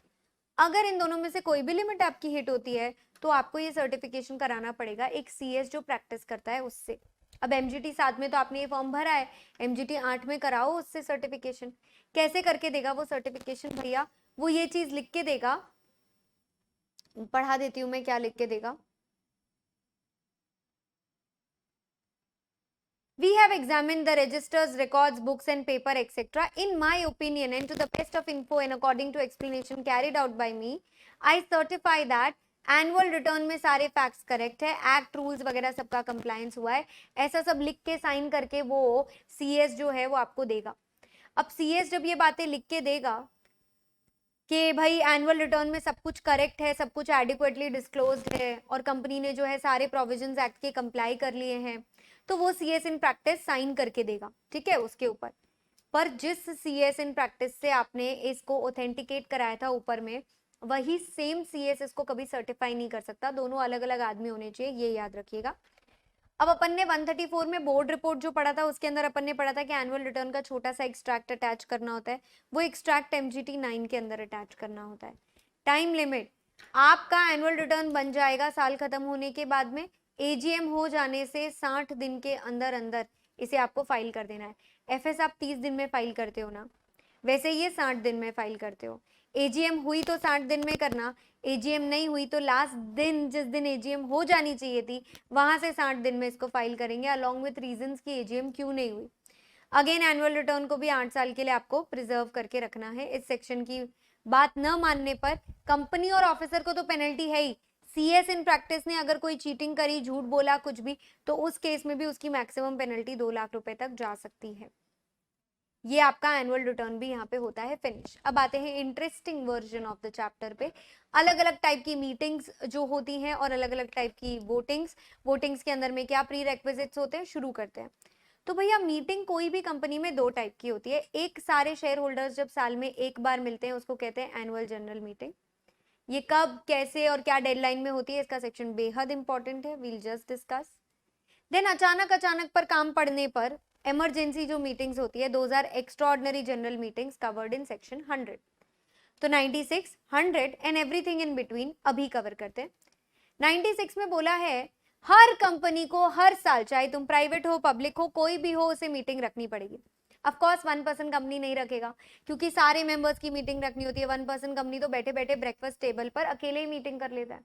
अगर इन दोनों में से कोई भी लिमिट आपकी हिट होती है तो आपको ये सर्टिफिकेशन कराना पड़ेगा एक CS जो प्रैक्टिस करता है उससे। अब एमजीटी 7 में तो आपने ये फॉर्म भरा है, एमजीटी 8 में कराओ उससे सर्टिफिकेशन। कैसे करके देगा वो सर्टिफिकेशन भैया? वो ये चीज लिख के देगा, पढ़ा देती हूँ मैं क्या लिख के देगा। We have examined the registers, records, books and paper, etc. In my opinion and to the best of info and according to explanation carried out by me, I certify that annual return में सारे facts correct है, act rules वगैरह सबका compliance हुआ है, ऐसा सब लिख के साइन करके वो सीएस जो है वो आपको देगा। अब सीएस जब ये बातें लिख के देगा कि भाई एनुअल रिटर्न में सब कुछ करेक्ट है, सब कुछ एडिक्वेटली डिस्क्लोज्ड है और कंपनी ने जो है सारे प्रोविजंस एक्ट के कंप्लाई कर लिए हैं, तो वो सीएस इन प्रैक्टिस साइन करके देगा, ठीक है, उसके ऊपर। पर जिस सीएस इन प्रैक्टिस से आपने इसको ऑथेंटिकेट कराया था ऊपर में, वही सेम सीएस इसको कभी सर्टिफाई नहीं कर सकता, दोनों अलग अलग आदमी होने चाहिए, ये याद रखिएगा। अब अपन ने 134 में बोर्ड रिपोर्ट जो पढ़ा था उसके अंदर अपन ने पढ़ा था कि एनुअल रिटर्न का छोटा सा एक्सट्रैक्ट अटैच करना होता है, वो एक्सट्रैक्ट एमजीटी 9 के अंदर अटैच करना होता है। टाइम लिमिट, आपका एनुअल रिटर्न बन जाएगा साल खत्म होने के बाद में, एजीएम हो जाने से 60 दिन के अंदर अंदर इसे आपको फाइल कर देना है। एफएस आप 30 दिन में फाइल करते हो ना, वैसे ये 60 दिन में फाइल करते हो। एजीएम हुई तो 60 दिन में करना, एजीएम नहीं हुई तो लास्ट दिन जिस दिन एजीएम हो जानी चाहिए थी वहां से 60 दिन में इसको फाइल करेंगे, अलॉन्ग विथ रीजंस कि एजीएम क्यों नहीं हुई। अगेन एनुअल रिटर्न को भी 8 साल के लिए आपको प्रिजर्व करके रखना है। इस सेक्शन की बात न मानने पर कंपनी और ऑफिसर को तो पेनल्टी है ही, सीएस इन प्रैक्टिस ने अगर कोई चीटिंग करी, झूठ बोला, कुछ भी, तो उस केस में भी उसकी मैक्सिमम पेनल्टी 2 लाख रुपए तक जा सकती है। ये आपका एनुअल रिटर्न भी यहाँ पे होता है फिनिश। अब आते हैं interesting version of the chapter पे। अलग अलग टाइप की मीटिंग्स जो होती हैं और अलग अलग टाइप की वोटिंग्स के अंदर में क्या प्री रेक्विजिट्स होते हैं, शुरू करते हैं। तो भैया मीटिंग कोई भी कंपनी में 2 टाइप की होती है। एक, सारे शेयर होल्डर्स जब साल में एक बार मिलते हैं उसको कहते हैं एनुअल जनरल मीटिंग। ये कब, कैसे और क्या डेडलाइन में होती है इसका सेक्शन बेहद इंपॉर्टेंट है, वील जस्ट डिस्कस। देन अचानक पर काम पड़ने पर इमरजेंसी जो मीटिंग्स होती है, 2000 extraordinary general meetings covered in section 100। तो 96, 100 एंड एवरीथिंग इन बिटवीन अभी कवर करते हैं। 96 में बोला है हर कंपनी को हर साल, चाहे तुम प्राइवेट हो, पब्लिक हो, कोई भी हो, उसे मीटिंग रखनी पड़ेगी। ऑफ कोर्स 1% कंपनी नहीं रखेगा क्योंकि सारे मेंबर्स की मीटिंग रखनी होती है। 1% कंपनी तो बैठे बैठे ब्रेकफास्ट टेबल पर अकेले ही मीटिंग कर लेता है।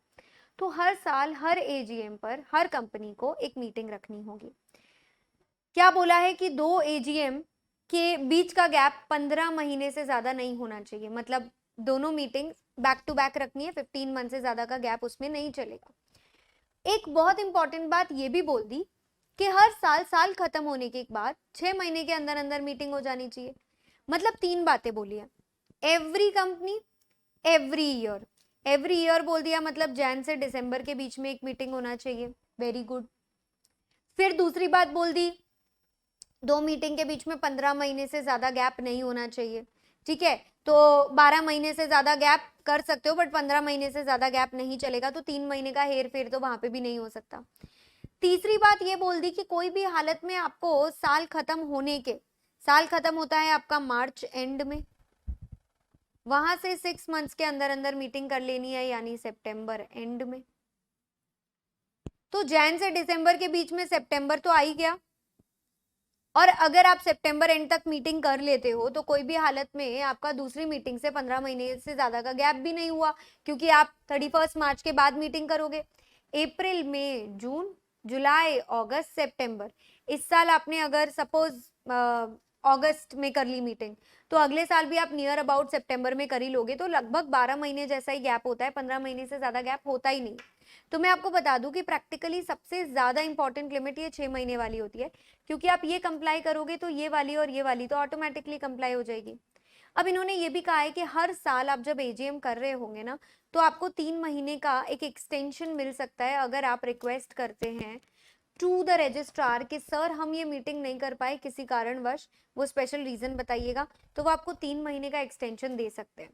तो हर साल हर एजीएम पर हर कंपनी को एक मीटिंग रखनी होगी। क्या बोला है कि 2 एजीएम के बीच का गैप 15 महीने से ज्यादा नहीं होना चाहिए, मतलब दोनों मीटिंग बैक टू बैक रखनी है, 15 मंथ से ज्यादा का गैप उसमें नहीं चलेगा। एक बहुत इंपॉर्टेंट बात ये भी बोल दी कि हर साल खत्म होने के बाद 6 महीने के अंदर अंदर मीटिंग हो जानी चाहिए। मतलब 3 बातें बोली है, एवरी कंपनी, एवरी ईयर बोल दिया, मतलब जैन से दिसंबर के बीच में एक मीटिंग होना चाहिए, वेरी गुड। फिर दूसरी बात बोल दी, 2 मीटिंग के बीच में 15 महीने से ज्यादा गैप नहीं होना चाहिए, ठीक है। तो 12 महीने से ज्यादा गैप कर सकते हो बट 15 महीने से ज्यादा गैप नहीं चलेगा, तो 3 महीने का हेर फेर तो वहां पे भी नहीं हो सकता। तीसरी बात ये बोल दी कि कोई भी हालत में आपको साल खत्म होता है आपका मार्च एंड में, वहां से 6 मंथ्स के अंदर अंदर मीटिंग कर लेनी है, यानी सितंबर एंड में। तो जैन से दिसंबर के बीच में सितंबर तो आ ही गया, और अगर आप सितंबर एंड तक मीटिंग कर लेते हो तो कोई भी हालत में आपका दूसरी मीटिंग से 15 महीने से ज्यादा का गैप भी नहीं हुआ, क्योंकि आप 31 मार्च के बाद मीटिंग करोगे। अप्रैल, मई, जून, जुलाई, अगस्त, सितंबर, इस साल आपने अगर सपोज अगस्त में कर ली मीटिंग, तो अगले साल भी आप नियर अबाउट सितंबर में कर ही लोगे, तो लगभग 12 महीने जैसा ही गैप होता है, 15 महीने से ज्यादा गैप होता ही नहीं। तो मैं आपको बता दूं कि प्रैक्टिकली सबसे ज्यादा इंपॉर्टेंट लिमिट ये 6 महीने वाली होती है, क्योंकि आप ये कंप्लाई करोगे तो ये वाली और ये वाली तो ऑटोमेटिकली कंप्लाई हो जाएगी। अब इन्होंने ये भी कहा है कि हर साल आप जब एजीएम कर रहे होंगे ना, तो आपको 3 महीने का एक एक्सटेंशन मिल सकता है अगर आप रिक्वेस्ट करते हैं टू द रजिस्ट्रार कि सर हम ये मीटिंग नहीं कर पाए किसी कारणवश, वो स्पेशल रीजन बताइएगा, तो वो आपको 3 महीने का एक्सटेंशन दे सकते हैं।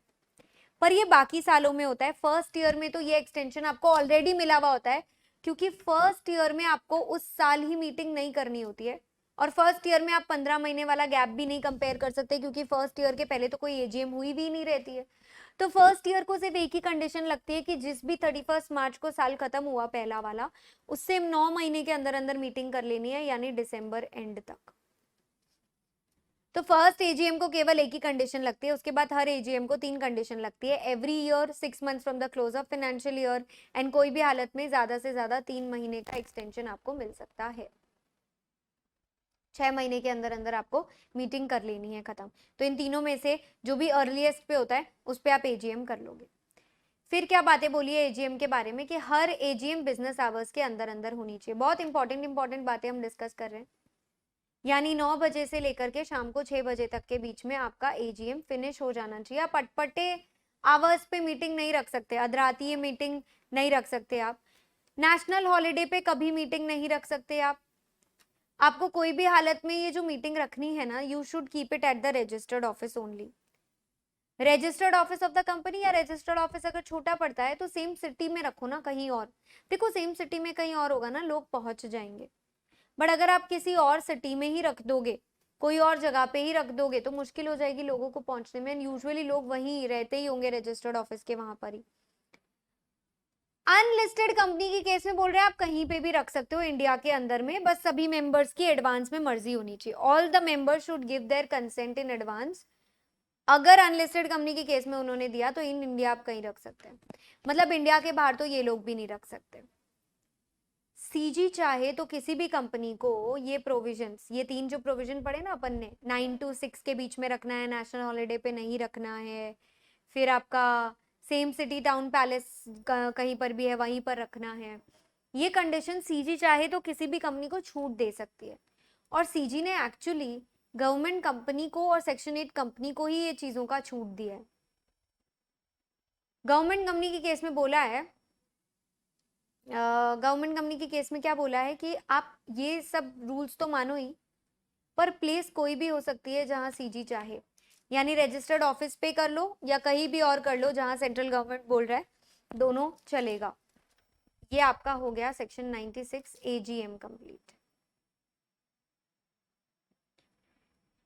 पर ये बाकी सालों में होता है, फर्स्ट ईयर में तो ये एक्सटेंशन आपको ऑलरेडी मिला हुआ होता है, क्योंकि फर्स्ट ईयर में आपको उस साल ही मीटिंग नहीं करनी होती है, और फर्स्ट ईयर में आप 15 महीने वाला गैप भी नहीं कंपेयर कर सकते, क्योंकि फर्स्ट ईयर के पहले तो कोई एजीएम हुई भी नहीं रहती है। तो फर्स्ट ईयर को सिर्फ एक ही कंडीशन लगती है कि जिस भी 31 मार्च को साल खत्म हुआ पहला वाला, उससे 9 महीने के अंदर अंदर मीटिंग कर लेनी है, यानी दिसंबर एंड तक। तो फर्स्ट एजीएम को केवल एक ही कंडीशन लगती है, उसके बाद हर एजीएम को 3 कंडीशन लगती है, every year 6 months from the close of financial year, and कोई भी हालत में ज्यादा से ज्यादा 3 महीने का एक्सटेंशन आपको मिल सकता है। 6 महीने के अंदर अंदर आपको मीटिंग कर लेनी है खत्म। तो इन तीनों में से जो भी अर्लीस्ट पे होता है उस पे आप एजीएम कर लोगे। फिर क्या बातें बोली है एजीएम के बारे में कि हर एजीएम बिजनेस आवर्स के अंदर अंदर होनी चाहिए। बहुत इंपॉर्टेंट बातें हम डिस्कस कर रहे हैं, यानी 9 बजे से लेकर के शाम को 6 बजे तक के बीच में आपका एजीएम फिनिश हो जाना चाहिए। आप अटपटे आवर्स पे मीटिंग नहीं रख सकते, अधराती मीटिंग नहीं रख सकते, आप नेशनल हॉलीडे पे कभी मीटिंग नहीं रख सकते। आपको कोई भी हालत में ये जो मीटिंग रखनी है ना, you should keep it at the registered office only. Registered office of the company, या रजिस्टर्ड ऑफिस अगर छोटा पड़ता है तो सेम सिटी में रखो ना कहीं और। देखो सेम सिटी में कहीं और होगा ना, लोग पहुंच जाएंगे। बट अगर आप किसी और सिटी में ही रख दोगे, कोई और जगह पे ही रख दोगे, तो मुश्किल हो जाएगी लोगों को पहुंचने में। यूजुअली लोग वहीं रहते ही होंगे रजिस्टर्ड ऑफिस के वहां पर ही। अनलिस्टेड कंपनी के केस में बोल रहे हैं आप कहीं पे भी रख सकते हो इंडिया के अंदर में, बस सभी मेंबर्स की एडवांस में मर्जी होनी चाहिए। All the members should give their consent in advance. अगर अनलिस्टेड कंपनी के केस में उन्होंने दिया तो इन इंडिया आप कहीं रख सकते हैं, मतलब इंडिया के बाहर तो ये लोग भी नहीं रख सकते। सीजी चाहे तो किसी भी कंपनी को ये प्रोविजंस, ये 3 जो प्रोविजन पढ़े ना अपन ने, 9 to 6 के बीच में रखना है, नेशनल हॉलीडे पे नहीं रखना है, फिर आपका सेम सिटी टाउन पैलेस कहीं पर भी है वहीं पर रखना है, ये कंडीशन सीजी चाहे तो किसी भी कंपनी को छूट दे सकती है। और सीजी ने एक्चुअली गवर्नमेंट कंपनी को और सेक्शन 8 कंपनी को ही ये चीजों का छूट दिया है। गवर्नमेंट कंपनी के केस में बोला है, गवर्नमेंट कंपनी के केस में क्या बोला है कि आप ये सब रूल्स तो मानो ही, पर प्लेस कोई भी हो सकती है जहां सीजी चाहे, यानी रजिस्टर्ड ऑफिस पे कर लो या कहीं भी और कर लो जहां सेंट्रल गवर्नमेंट बोल रहा है, दोनों चलेगा। ये आपका हो गया सेक्शन 96 एजीएम कंप्लीट।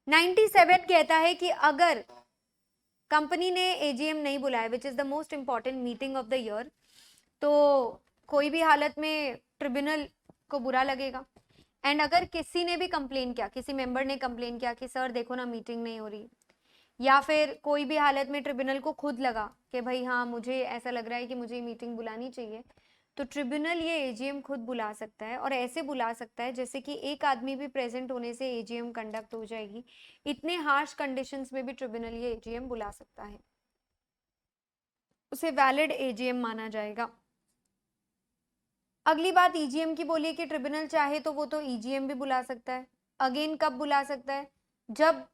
97 कहता है कि अगर कंपनी ने एजीएम नहीं बुलाया, which is the most important meeting of the year, तो कोई भी हालत में ट्रिब्यूनल को बुरा लगेगा। एंड अगर किसी ने भी कंप्लेन किया, किसी मेंबर ने कंप्लेन किया कि सर देखो ना मीटिंग नहीं हो रही, या फिर कोई भी हालत में ट्रिब्यूनल को खुद लगा कि भाई हाँ मुझे ऐसा लग रहा है कि मुझे मीटिंग बुलानी चाहिए, तो ट्रिब्यूनल ये एजीएम खुद बुला सकता है। और ऐसे बुला सकता है जैसे कि एक आदमी भी प्रेजेंट होने से एजीएम कंडक्ट हो जाएगी। इतने हार्श कंडीशंस में भी ट्रिब्यूनल ये एजीएम बुला सकता है, उसे वैलिड एजीएम माना जाएगा। अगली बात ईजीएम की बोली कि ट्रिब्यूनल चाहे तो वो तो ईजीएम भी बुला सकता है। अगेन कब बुला सकता है? जब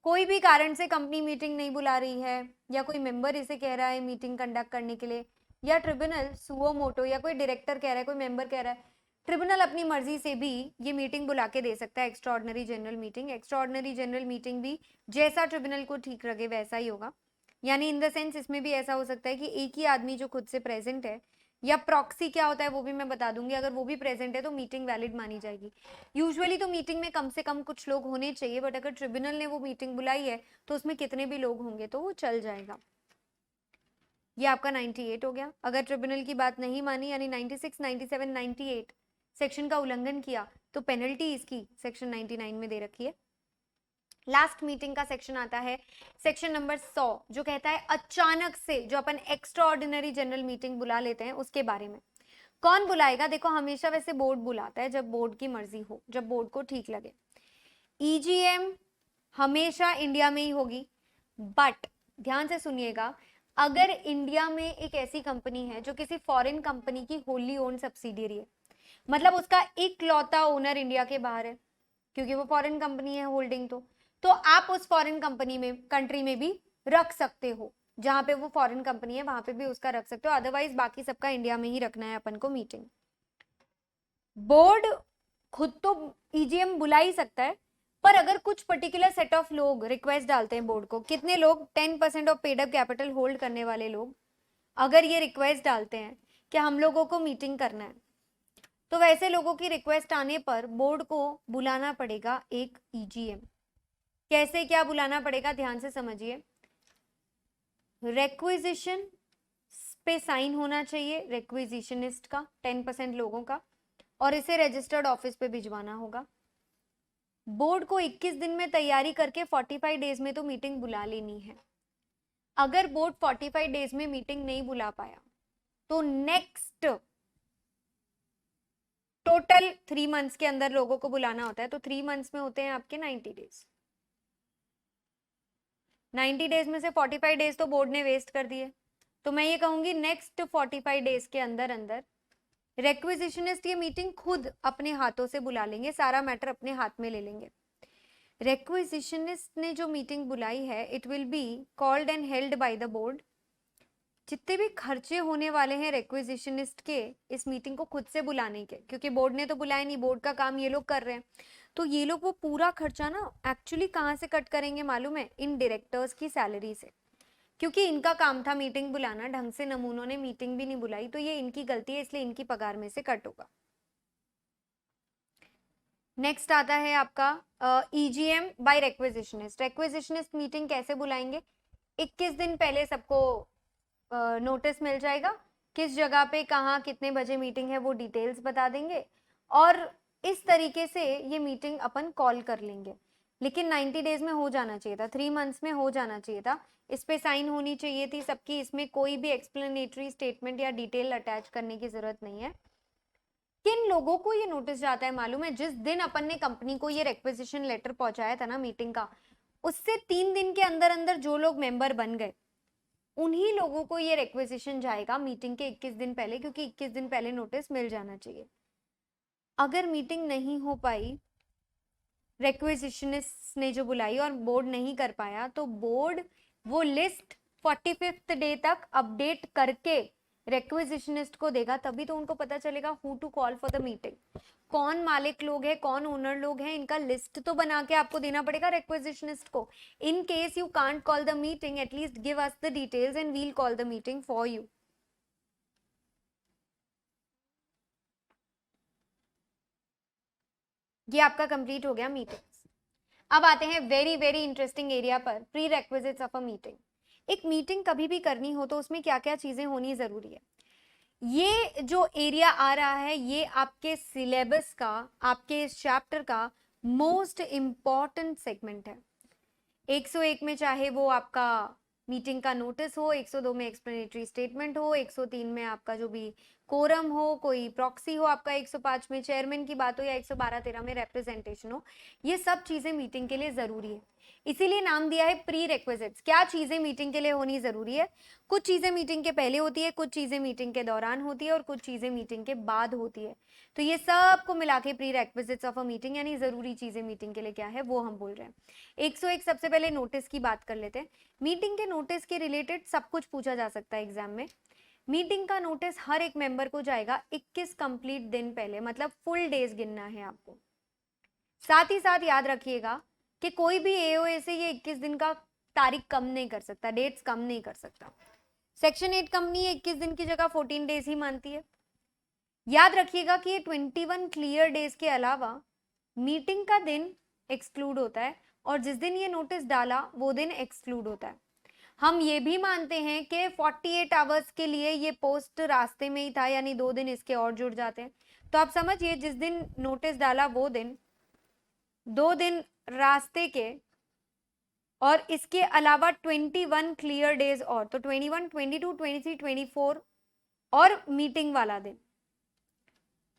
कोई भी कारण से कंपनी मीटिंग नहीं बुला रही है, या कोई मेंबर इसे कह रहा है मीटिंग कंडक्ट करने के लिए, या ट्रिब्यूनल सुओ मोटो, या कोई डायरेक्टर कह रहा है, कोई मेंबर कह रहा है, ट्रिब्यूनल अपनी मर्जी से भी ये मीटिंग बुला के दे सकता है, extraordinary general meeting. Extraordinary general meeting भी जैसा ट्रिब्यूनल को ठीक लगे वैसा ही होगा, यानी इन द सेंस इसमें भी ऐसा हो सकता है कि एक ही आदमी जो खुद से प्रेजेंट है, या प्रॉक्सी क्या होता है वो भी मैं बता दूंगी, अगर वो भी प्रेजेंट है तो मीटिंग वैलिड मानी जाएगी। यूजुअली तो मीटिंग में कम से कम कुछ लोग होने चाहिए, बट अगर ट्रिब्यूनल ने वो मीटिंग बुलाई है तो उसमें कितने भी लोग होंगे तो वो चल जाएगा। ये आपका 98 हो गया। अगर ट्रिब्यूनल की बात नहीं मानी, यानी 96, 97, 98 सेक्शन का उल्लंघन किया, तो पेनल्टी इसकी सेक्शन 99 में दे रखी है। लास्ट मीटिंग का सेक्शन आता है सेक्शन नंबर 100, जो कहता है अचानक से जो अपन एक्स्ट्रा ऑर्डिनरी जनरल मीटिंग बुला लेते हैं उसके बारे में। कौन बुलाएगा? देखो हमेशा वैसे बोर्ड बुलाता है जब बोर्ड की मर्जी हो, जब बोर्ड को ठीक लगे। ईजीएम हमेशा इंडिया में ही होगी, बट ध्यान से सुनिएगा, अगर इंडिया में एक ऐसी कंपनी है जो किसी फॉरेन कंपनी की होली ओन सब्सिडियरी है, मतलब उसका इकलौता ओनर इंडिया के बाहर है, क्योंकि वो फॉरेन कंपनी है होल्डिंग, तो आप उस फॉरेन कंपनी में, कंट्री में भी रख सकते हो, जहां पे वो फॉरेन कंपनी है वहां पे भी उसका रख सकते हो। अदरवाइज बाकी सबका इंडिया में ही रखना है अपन को मीटिंग। बोर्ड खुद तो ईजीएम बुला ही सकता है, पर अगर कुछ पर्टिकुलर सेट ऑफ लोग रिक्वेस्ट डालते हैं बोर्ड को, कितने लोग, 10% of paid up capital hold करने वाले लोग, अगर ये रिक्वेस्ट डालते हैं कि हम लोगों को मीटिंग करना है, तो वैसे लोगों की रिक्वेस्ट आने पर बोर्ड को बुलाना पड़ेगा एक EGM। कैसे क्या बुलाना पड़ेगा, ध्यान से समझिए। रेक्विजिशन पे साइन होना चाहिए रेक्विजिशनिस्ट का, 10% लोगों का, और इसे रजिस्टर्ड ऑफिस पे भिजवाना होगा। बोर्ड को 21 दिन में तैयारी करके 45 डेज में तो मीटिंग बुला लेनी है। अगर बोर्ड 45 डेज में मीटिंग नहीं बुला पाया तो नेक्स्ट टोटल 3 मंथ्स के अंदर लोगों को बुलाना होता है, तो 3 मंथ्स में होते हैं आपके 90 डेज। 90 डेज में से 45 डेज तो बोर्ड ने वेस्ट कर दिए, तो मैं ये कहूंगी नेक्स्ट 45 डेज के अंदर अंदर रेक्विजिशनिस्ट ये मीटिंग खुद अपने हाथों से बुला लेंगे, सारा मैटर अपने हाथ में ले लेंगे। रेक्विजिशनिस्ट ने जो मीटिंग बुलाई है, it will be called and held by the board. जितने भी खर्चे होने वाले हैं रेक्विजिशनिस्ट के इस मीटिंग को खुद से बुलाने के, क्योंकि बोर्ड ने तो बुलाया नहीं, बोर्ड का काम ये लोग कर रहे हैं, तो ये लोग वो पूरा खर्चा ना एक्चुअली कहाँ से कट करेंगे मालूम है, इन डायरेक्टर्स की सैलरी से, क्योंकि इनका काम था मीटिंग बुलाना, ढंग से नमूनों ने मीटिंग भी नहीं बुलाई, तो ये इनकी गलती है, इसलिए इनकी पगार में से कट होगा। नेक्स्ट आता है आपका EGM बाय रेक्विजिशनिस्ट। रेक्विजिशनिस्ट मीटिंग कैसे बुलाएंगे, 21 दिन पहले सबको नोटिस मिल जाएगा, किस जगह पे कहाँ कितने बजे मीटिंग है वो डिटेल्स बता देंगे, और इस तरीके से ये मीटिंग अपन कॉल कर लेंगे। लेकिन 90 डेज में हो जाना चाहिए था, 3 मंथ्स में हो जाना चाहिए था, इस पे साइन होनी चाहिए थी सबकी, इसमें कोई भी एक्सप्लेनेटरी स्टेटमेंट या डिटेल अटैच करने की जरूरत नहीं है। किन लोगों को ये नोटिस जाता है मालूम है, जिस दिन अपन ने कंपनी को ये रेक्विजिशन लेटर पहुंचाया था ना मीटिंग का, उससे 3 दिन के अंदर अंदर जो लोग मेंबर बन गए उन्हीं लोगों को ये रेक्विजिशन जाएगा मीटिंग के 21 दिन पहले, क्योंकि 21 दिन पहले नोटिस मिल जाना चाहिए। अगर मीटिंग नहीं हो पाई, रेक्विजिशनिस्ट ने जो बुलाई और बोर्ड नहीं कर पाया, तो बोर्ड वो लिस्ट 45th डे तक अपडेट करके रेक्विजिशनिस्ट को देगा, तभी तो उनको पता चलेगा who to call for the meeting. कौन मालिक लोग है, कौन ओनर लोग हैं, इनका लिस्ट तो बना के आपको देना पड़ेगा रेक्विजिशनिस्ट को। In case you can't call the meeting, at least give us the details and we'll call the meeting for you. ये आपका कंप्लीट हो गया मीटिंग्स। अब आते हैं वेरी वेरी इंटरेस्टिंग एरिया पर, prerequisites of a meeting. एक मीटिंग कभी भी करनी हो तो उसमें क्या क्या चीजें होनी जरूरी है, ये जो एरिया आ रहा है ये आपके सिलेबस का, आपके इस चैप्टर का मोस्ट इंपॉर्टेंट सेगमेंट है। 101 में चाहे वो आपका मीटिंग का नोटिस हो, 102 में एक्सप्लेनेटरी स्टेटमेंट हो, 103 में आपका जो भी कोरम हो, कोई प्रॉक्सी हो आपका, 105 में चेयरमैन की बात हो, या 112-13 में रिप्रेजेंटेशन हो, ये सब चीजें मीटिंग के लिए जरूरी है। इसीलिए नाम दिया है प्री रेक्विजिट्स। क्या चीजें मीटिंग के लिए होनी जरूरी है, कुछ चीजें मीटिंग के पहले होती है, कुछ चीजें मीटिंग के दौरान होती है, और कुछ चीजें मीटिंग के बाद होती है। तो ये सबको मिला के pre requisites of a meeting, यानी जरूरी चीजें मीटिंग के लिए क्या है वो हम बोल रहे हैं। 101 सबसे पहले नोटिस की बात कर लेते हैं। मीटिंग के नोटिस के रिलेटेड सब कुछ पूछा जा सकता है एग्जाम में। मीटिंग का नोटिस हर एक मेंबर को जाएगा 21 कंप्लीट दिन पहले, मतलब फुल डेज गिनना है आपको। साथ ही साथ याद रखिएगा कि कोई भी एओए से ये 21 दिन का तारीख कम नहीं कर सकता, डेट्स कम नहीं कर सकता। सेक्शन 8 कंपनी 21 दिन की जगह 14 डेज ही मानती है। याद रखिएगा कि ये 21 क्लियर डेज के अलावा मीटिंग का दिन एक्सक्लूड होता है, और जिस दिन ये नोटिस डाला वो दिन एक्सक्लूड होता है। हम ये भी मानते हैं कि 48 आवर्स के लिए ये पोस्ट रास्ते में ही था, यानी 2 दिन इसके और जुड़ जाते हैं। तो आप समझिए जिस दिन नोटिस डाला वो दिन, 2 दिन रास्ते के, और इसके अलावा 21 क्लियर डेज और, तो 21, 22, 23, 24 और मीटिंग वाला दिन,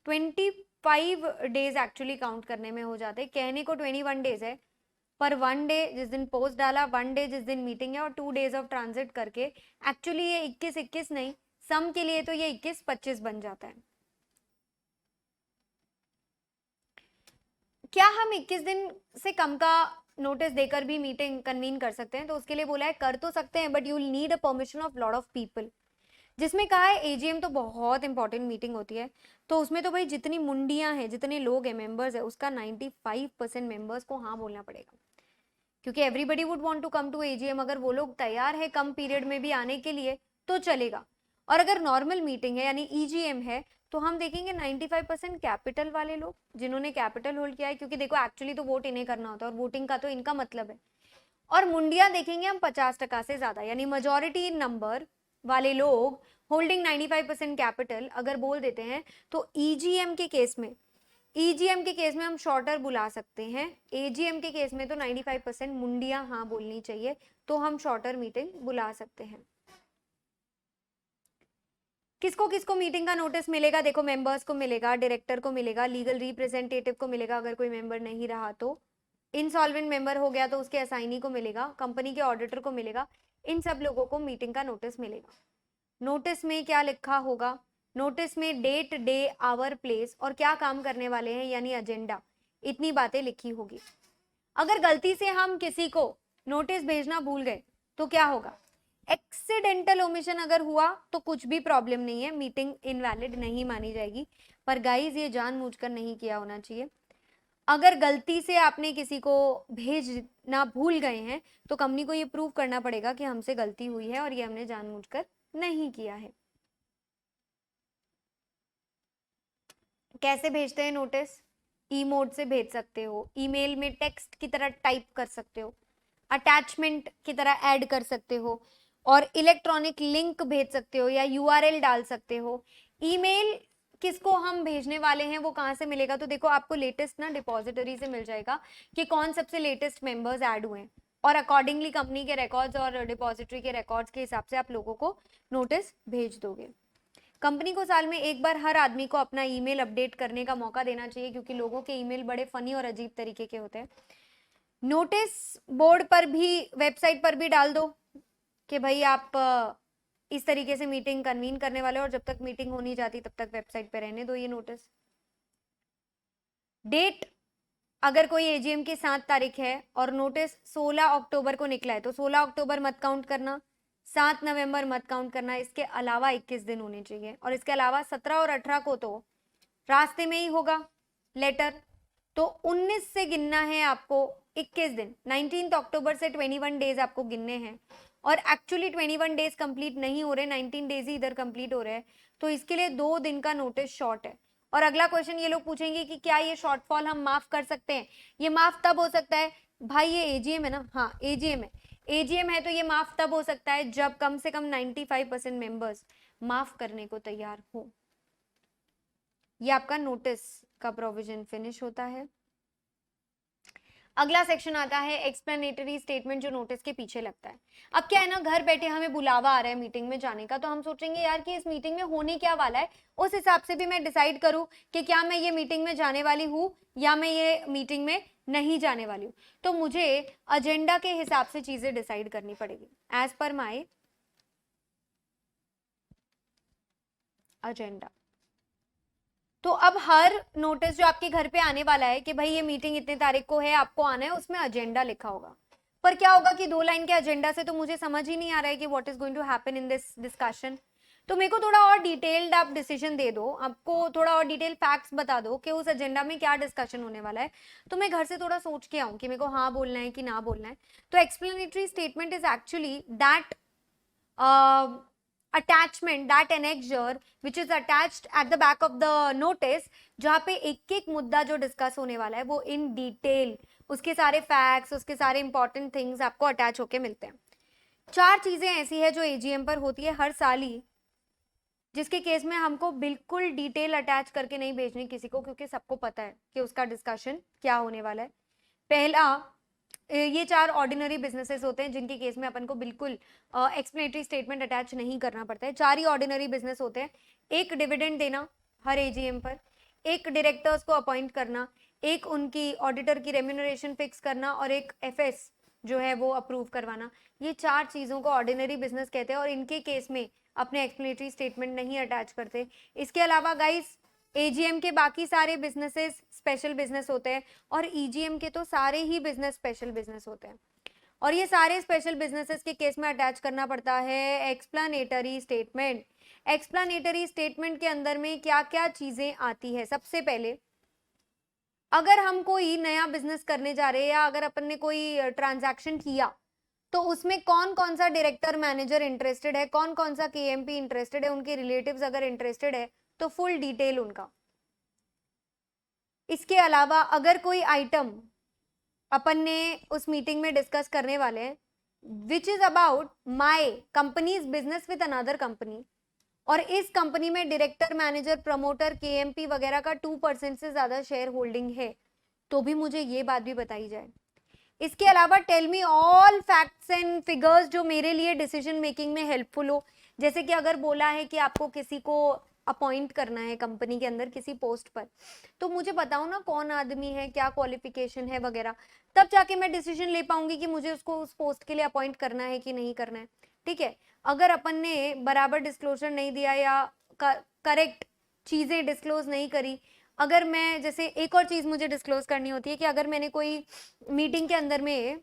25 डेज एक्चुअली काउंट करने में हो जाते हैं। कहने को 21 डेज है, पर 1 डे जिस दिन पोस्ट डाला, 1 डे जिस दिन मीटिंग है, और 2 डेज ऑफ ट्रांजिट करके एक्चुअली ये 21 नहीं, सम के लिए तो ये 21-25 बन जाता है। क्या हम 21 दिन से कम का नोटिस देकर भी मीटिंग कन्वीन कर सकते हैं? तो उसके लिए बोला है कर तो सकते हैं, but you will need a permission of lot of people. जिसमें कहा है एजीएम तो बहुत इंपॉर्टेंट मीटिंग होती है, तो उसमें तो भाई जितनी मुंडियां हैं, जितने लोग हैं, मेंबर्स है, उसका 95% मेंबर्स को हाँ बोलना पड़ेगा, क्योंकि everybody would want to come to AGM. अगर वो लोग तैयार है कम पीरियड में भी आने के लिए तो चलेगा, और अगर नॉर्मल मीटिंग है यानी ईजीएम है तो हम देखेंगे 95% कैपिटल वाले लोग जिन्होंने कैपिटल होल्ड किया है, क्योंकि देखो एक्चुअली तो वोट इन्हें करना होता है और वोटिंग का तो इनका मतलब है। और मुंडिया देखेंगे हम 50% से ज्यादा, यानी मेजॉरिटी नंबर वाले लोग होल्डिंग 95% कैपिटल अगर बोल देते हैं, तो ईजीएम के केस में, ईजीएम के केस में हम शॉर्टर बुला सकते हैं। एजीएम के केस में तो 95% मुंडिया हाँ बोलनी चाहिए, तो हम शॉर्टर मीटिंग बुला सकते हैं। किसको किसको मीटिंग का नोटिस मिलेगा? देखो मेंबर्स को मिलेगा, डायरेक्टर को मिलेगा, लीगल रिप्रेजेंटेटिव को मिलेगा अगर कोई मेंबर नहीं रहा तो, इंसॉल्वेंट मेंबर हो गया तो उसके असाइनी को मिलेगा, कंपनी के ऑडिटर को मिलेगा, इन सब लोगों को मीटिंग का नोटिस मिलेगा। नोटिस में क्या लिखा होगा? नोटिस में डेट, डे, आवर, प्लेस और क्या काम करने वाले हैं यानी एजेंडा, इतनी बातें लिखी होगी। अगर गलती से हम किसी को नोटिस भेजना भूल गए तो क्या होगा? एक्सीडेंटल ओमिशन अगर हुआ तो कुछ भी प्रॉब्लम नहीं है, मीटिंग इनवैलिड नहीं मानी जाएगी। पर गाइस ये जानबूझकर नहीं किया होना चाहिए। अगर गलती से आपने किसी को भेजना भूल गए हैं तो कंपनी को ये प्रूव करना पड़ेगा कि हमसे गलती हुई है और ये हमने जानबूझकर नहीं किया है। कैसे भेजते हैं नोटिस? ई मोड से भेज सकते हो, ईमेल में टेक्स्ट की तरह टाइप कर सकते हो, अटैचमेंट की तरह ऐड कर सकते हो, और इलेक्ट्रॉनिक लिंक भेज सकते हो या यूआरएल डाल सकते हो। ईमेल किसको हम भेजने वाले हैं वो कहाँ से मिलेगा? तो देखो आपको लेटेस्ट ना डिपॉजिटरी से मिल जाएगा कि कौन सबसे लेटेस्ट मेंबर्स ऐड हुए हैं, और अकॉर्डिंगली कंपनी के रिकॉर्ड्स और डिपॉजिटरी के रिकॉर्ड्स के हिसाब से आप लोगों को नोटिस भेज दोगे। कंपनी को साल में एक बार हर आदमी को अपना ईमेल अपडेट करने का मौका देना चाहिए, क्योंकि लोगों के ईमेल बड़े फनी और अजीब तरीके के होते हैं। नोटिस बोर्ड पर भी, वेबसाइट पर भी डाल दो कि भाई आप इस तरीके से मीटिंग कन्वीन करने वाले, और जब तक मीटिंग हो नहीं जाती तब तक वेबसाइट पे रहने दो ये नोटिस। डेट, अगर कोई एजीएम की 7 तारीख है और नोटिस 16 अक्टूबर को निकला है तो 16 अक्टूबर मत काउंट करना, 7 नवंबर मत काउंट करना, इसके अलावा 21 दिन होने चाहिए। और इसके अलावा 17 और 18 को तो रास्ते में ही होगा लेटर, तो 19 से गिनना है आपको 21 दिन। 19 अक्टूबर से 21 डेज आपको गिनने हैं, और एक्चुअली 21 डेज कंप्लीट नहीं हो रहे, 19 डेज ही इधर कंप्लीट हो रहे हैं, तो इसके लिए 2 दिन का नोटिस शॉर्ट है। और अगला क्वेश्चन ये लोग पूछेंगे कि क्या ये शॉर्टफॉल हम माफ कर सकते हैं? ये माफ तब हो सकता है भाई, ये एजीएम है ना, हाँ एजीएम है, एजीएम है तो ये माफ तब हो सकता है जब कम से कम 95% मेंबर्स माफ करने को तैयार हो। ये आपका नोटिस का प्रोविजन फिनिश होता है। अगला सेक्शन आता है एक्सप्लेनेटरी स्टेटमेंट, जो नोटिस के पीछे लगता है। अब क्या है ना, घर बैठे हमें बुलावा आ रहा है मीटिंग में जाने का, तो हम सोचेंगे यार कि इस मीटिंग में होने क्या वाला है, उस हिसाब से भी मैं डिसाइड करूं कि क्या मैं ये मीटिंग में जाने वाली हूं या मैं ये मीटिंग में नहीं जाने वाली हूं। तो मुझे एजेंडा के हिसाब से चीजें डिसाइड करनी पड़ेगी एज पर माई एजेंडा। तो अब हर नोटिस जो आपके घर पे आने वाला है कि भाई ये मीटिंग इतने तारीख को है, आपको आना है, उसमें एजेंडा लिखा होगा। पर क्या होगा कि 2 लाइन के एजेंडा से तो मुझे समझ ही नहीं आ रहा है कि what is going to happen in this discussion. तो मेरे को थोड़ा और डिटेल्ड आप डिसीजन दे दो, आपको थोड़ा और डिटेल फैक्ट्स बता दो कि उस एजेंडा में क्या डिस्कशन होने वाला है, तो मैं घर से थोड़ा सोच के आऊं कि मेरे को हाँ बोलना है कि ना बोलना है। तो explanatory statement is actually that attachment, that annexure which is attached at the back of the notice, जहाँ पे एक एक मुद्दा जो डिस्कस होने वाला है वो इन डिटेल, उसके सारे फैक्ट्स, उसके सारे इंपॉर्टेंट थिंग्स आपको अटैच होके मिलते हैं। 4 चीजें ऐसी है जो एजीएम पर होती है हर साल ही, जिसके केस में हमको बिल्कुल डिटेल अटैच करके नहीं भेजनी किसी को, क्योंकि सबको पता है कि उसका डिस्कशन क्या होने वाला है। पहला, ये 4 ऑर्डिनरी बिजनेसेस होते हैं जिनके केस में अपन को बिल्कुल एक्सप्लेनेटरी स्टेटमेंट अटैच नहीं करना पड़ता है। 4 ही ऑर्डिनरी बिजनेस होते हैं। एक डिविडेंड देना हर एजीएम पर, एक डायरेक्टर्स को अपॉइंट करना, एक उनकी ऑडिटर की रेम्यूनरेशन फिक्स करना, और एक एफएस जो है वो अप्रूव करवाना। ये 4 चीजों को ऑर्डिनरी बिजनेस कहते हैं, और इनके केस में अपने एक्सप्लेनेटरी स्टेटमेंट नहीं अटैच करते। इसके अलावा गाइस एजीएम के बाकी सारे बिजनेसेस स्पेशल बिजनेस होते हैं, और ईजीएम के तो सारे ही बिजनेस स्पेशल बिजनेस होते हैं, और ये सारे स्पेशल बिजनेसेस के केस में अटैच करना पड़ता है एक्सप्लेनेटरी स्टेटमेंट। एक्सप्लेनेटरी स्टेटमेंट के अंदर में क्या क्या चीजें आती है? सबसे पहले, अगर हम कोई नया बिजनेस करने जा रहे हैं या अगर अपन ने कोई ट्रांजैक्शन किया, तो उसमें कौन कौन सा डायरेक्टर मैनेजर इंटरेस्टेड है, कौन कौन सा केएमपी इंटरेस्टेड है, उनके रिलेटिव्स अगर इंटरेस्टेड है तो फुल डिटेल उनका। इसके अलावा अगर कोई आइटम अपन ने उस मीटिंग में डिस्कस करने वाले हैं which is about my companies business with another company, और इस कंपनी में डायरेक्टर, मैनेजर, प्रमोटर, केएमपी वगैरह का 2% से ज्यादा शेयर होल्डिंग है, तो भी मुझे ये बात भी बताई जाए। इसके अलावा tell me all facts and figures जो मेरे लिए डिसीजन मेकिंग में हेल्पफुल हो। जैसे कि अगर बोला है कि आपको किसी को अपॉइंट करना है कंपनी के अंदर किसी पोस्ट पर, तो मुझे बताओ ना कौन आदमी है, क्या क्वालिफिकेशन है वगैरह, तब जाके मैं डिसीजन ले पाऊंगी कि मुझे उसको उस पोस्ट के लिए अपॉइंट करना है कि नहीं करना है। ठीक है, अगर अपन ने बराबर डिस्क्लोजर नहीं दिया या करेक्ट चीजें डिस्क्लोज नहीं करी, अगर मैं, जैसे एक और चीज मुझे डिस्क्लोज करनी होती है कि अगर मैंने कोई मीटिंग के अंदर में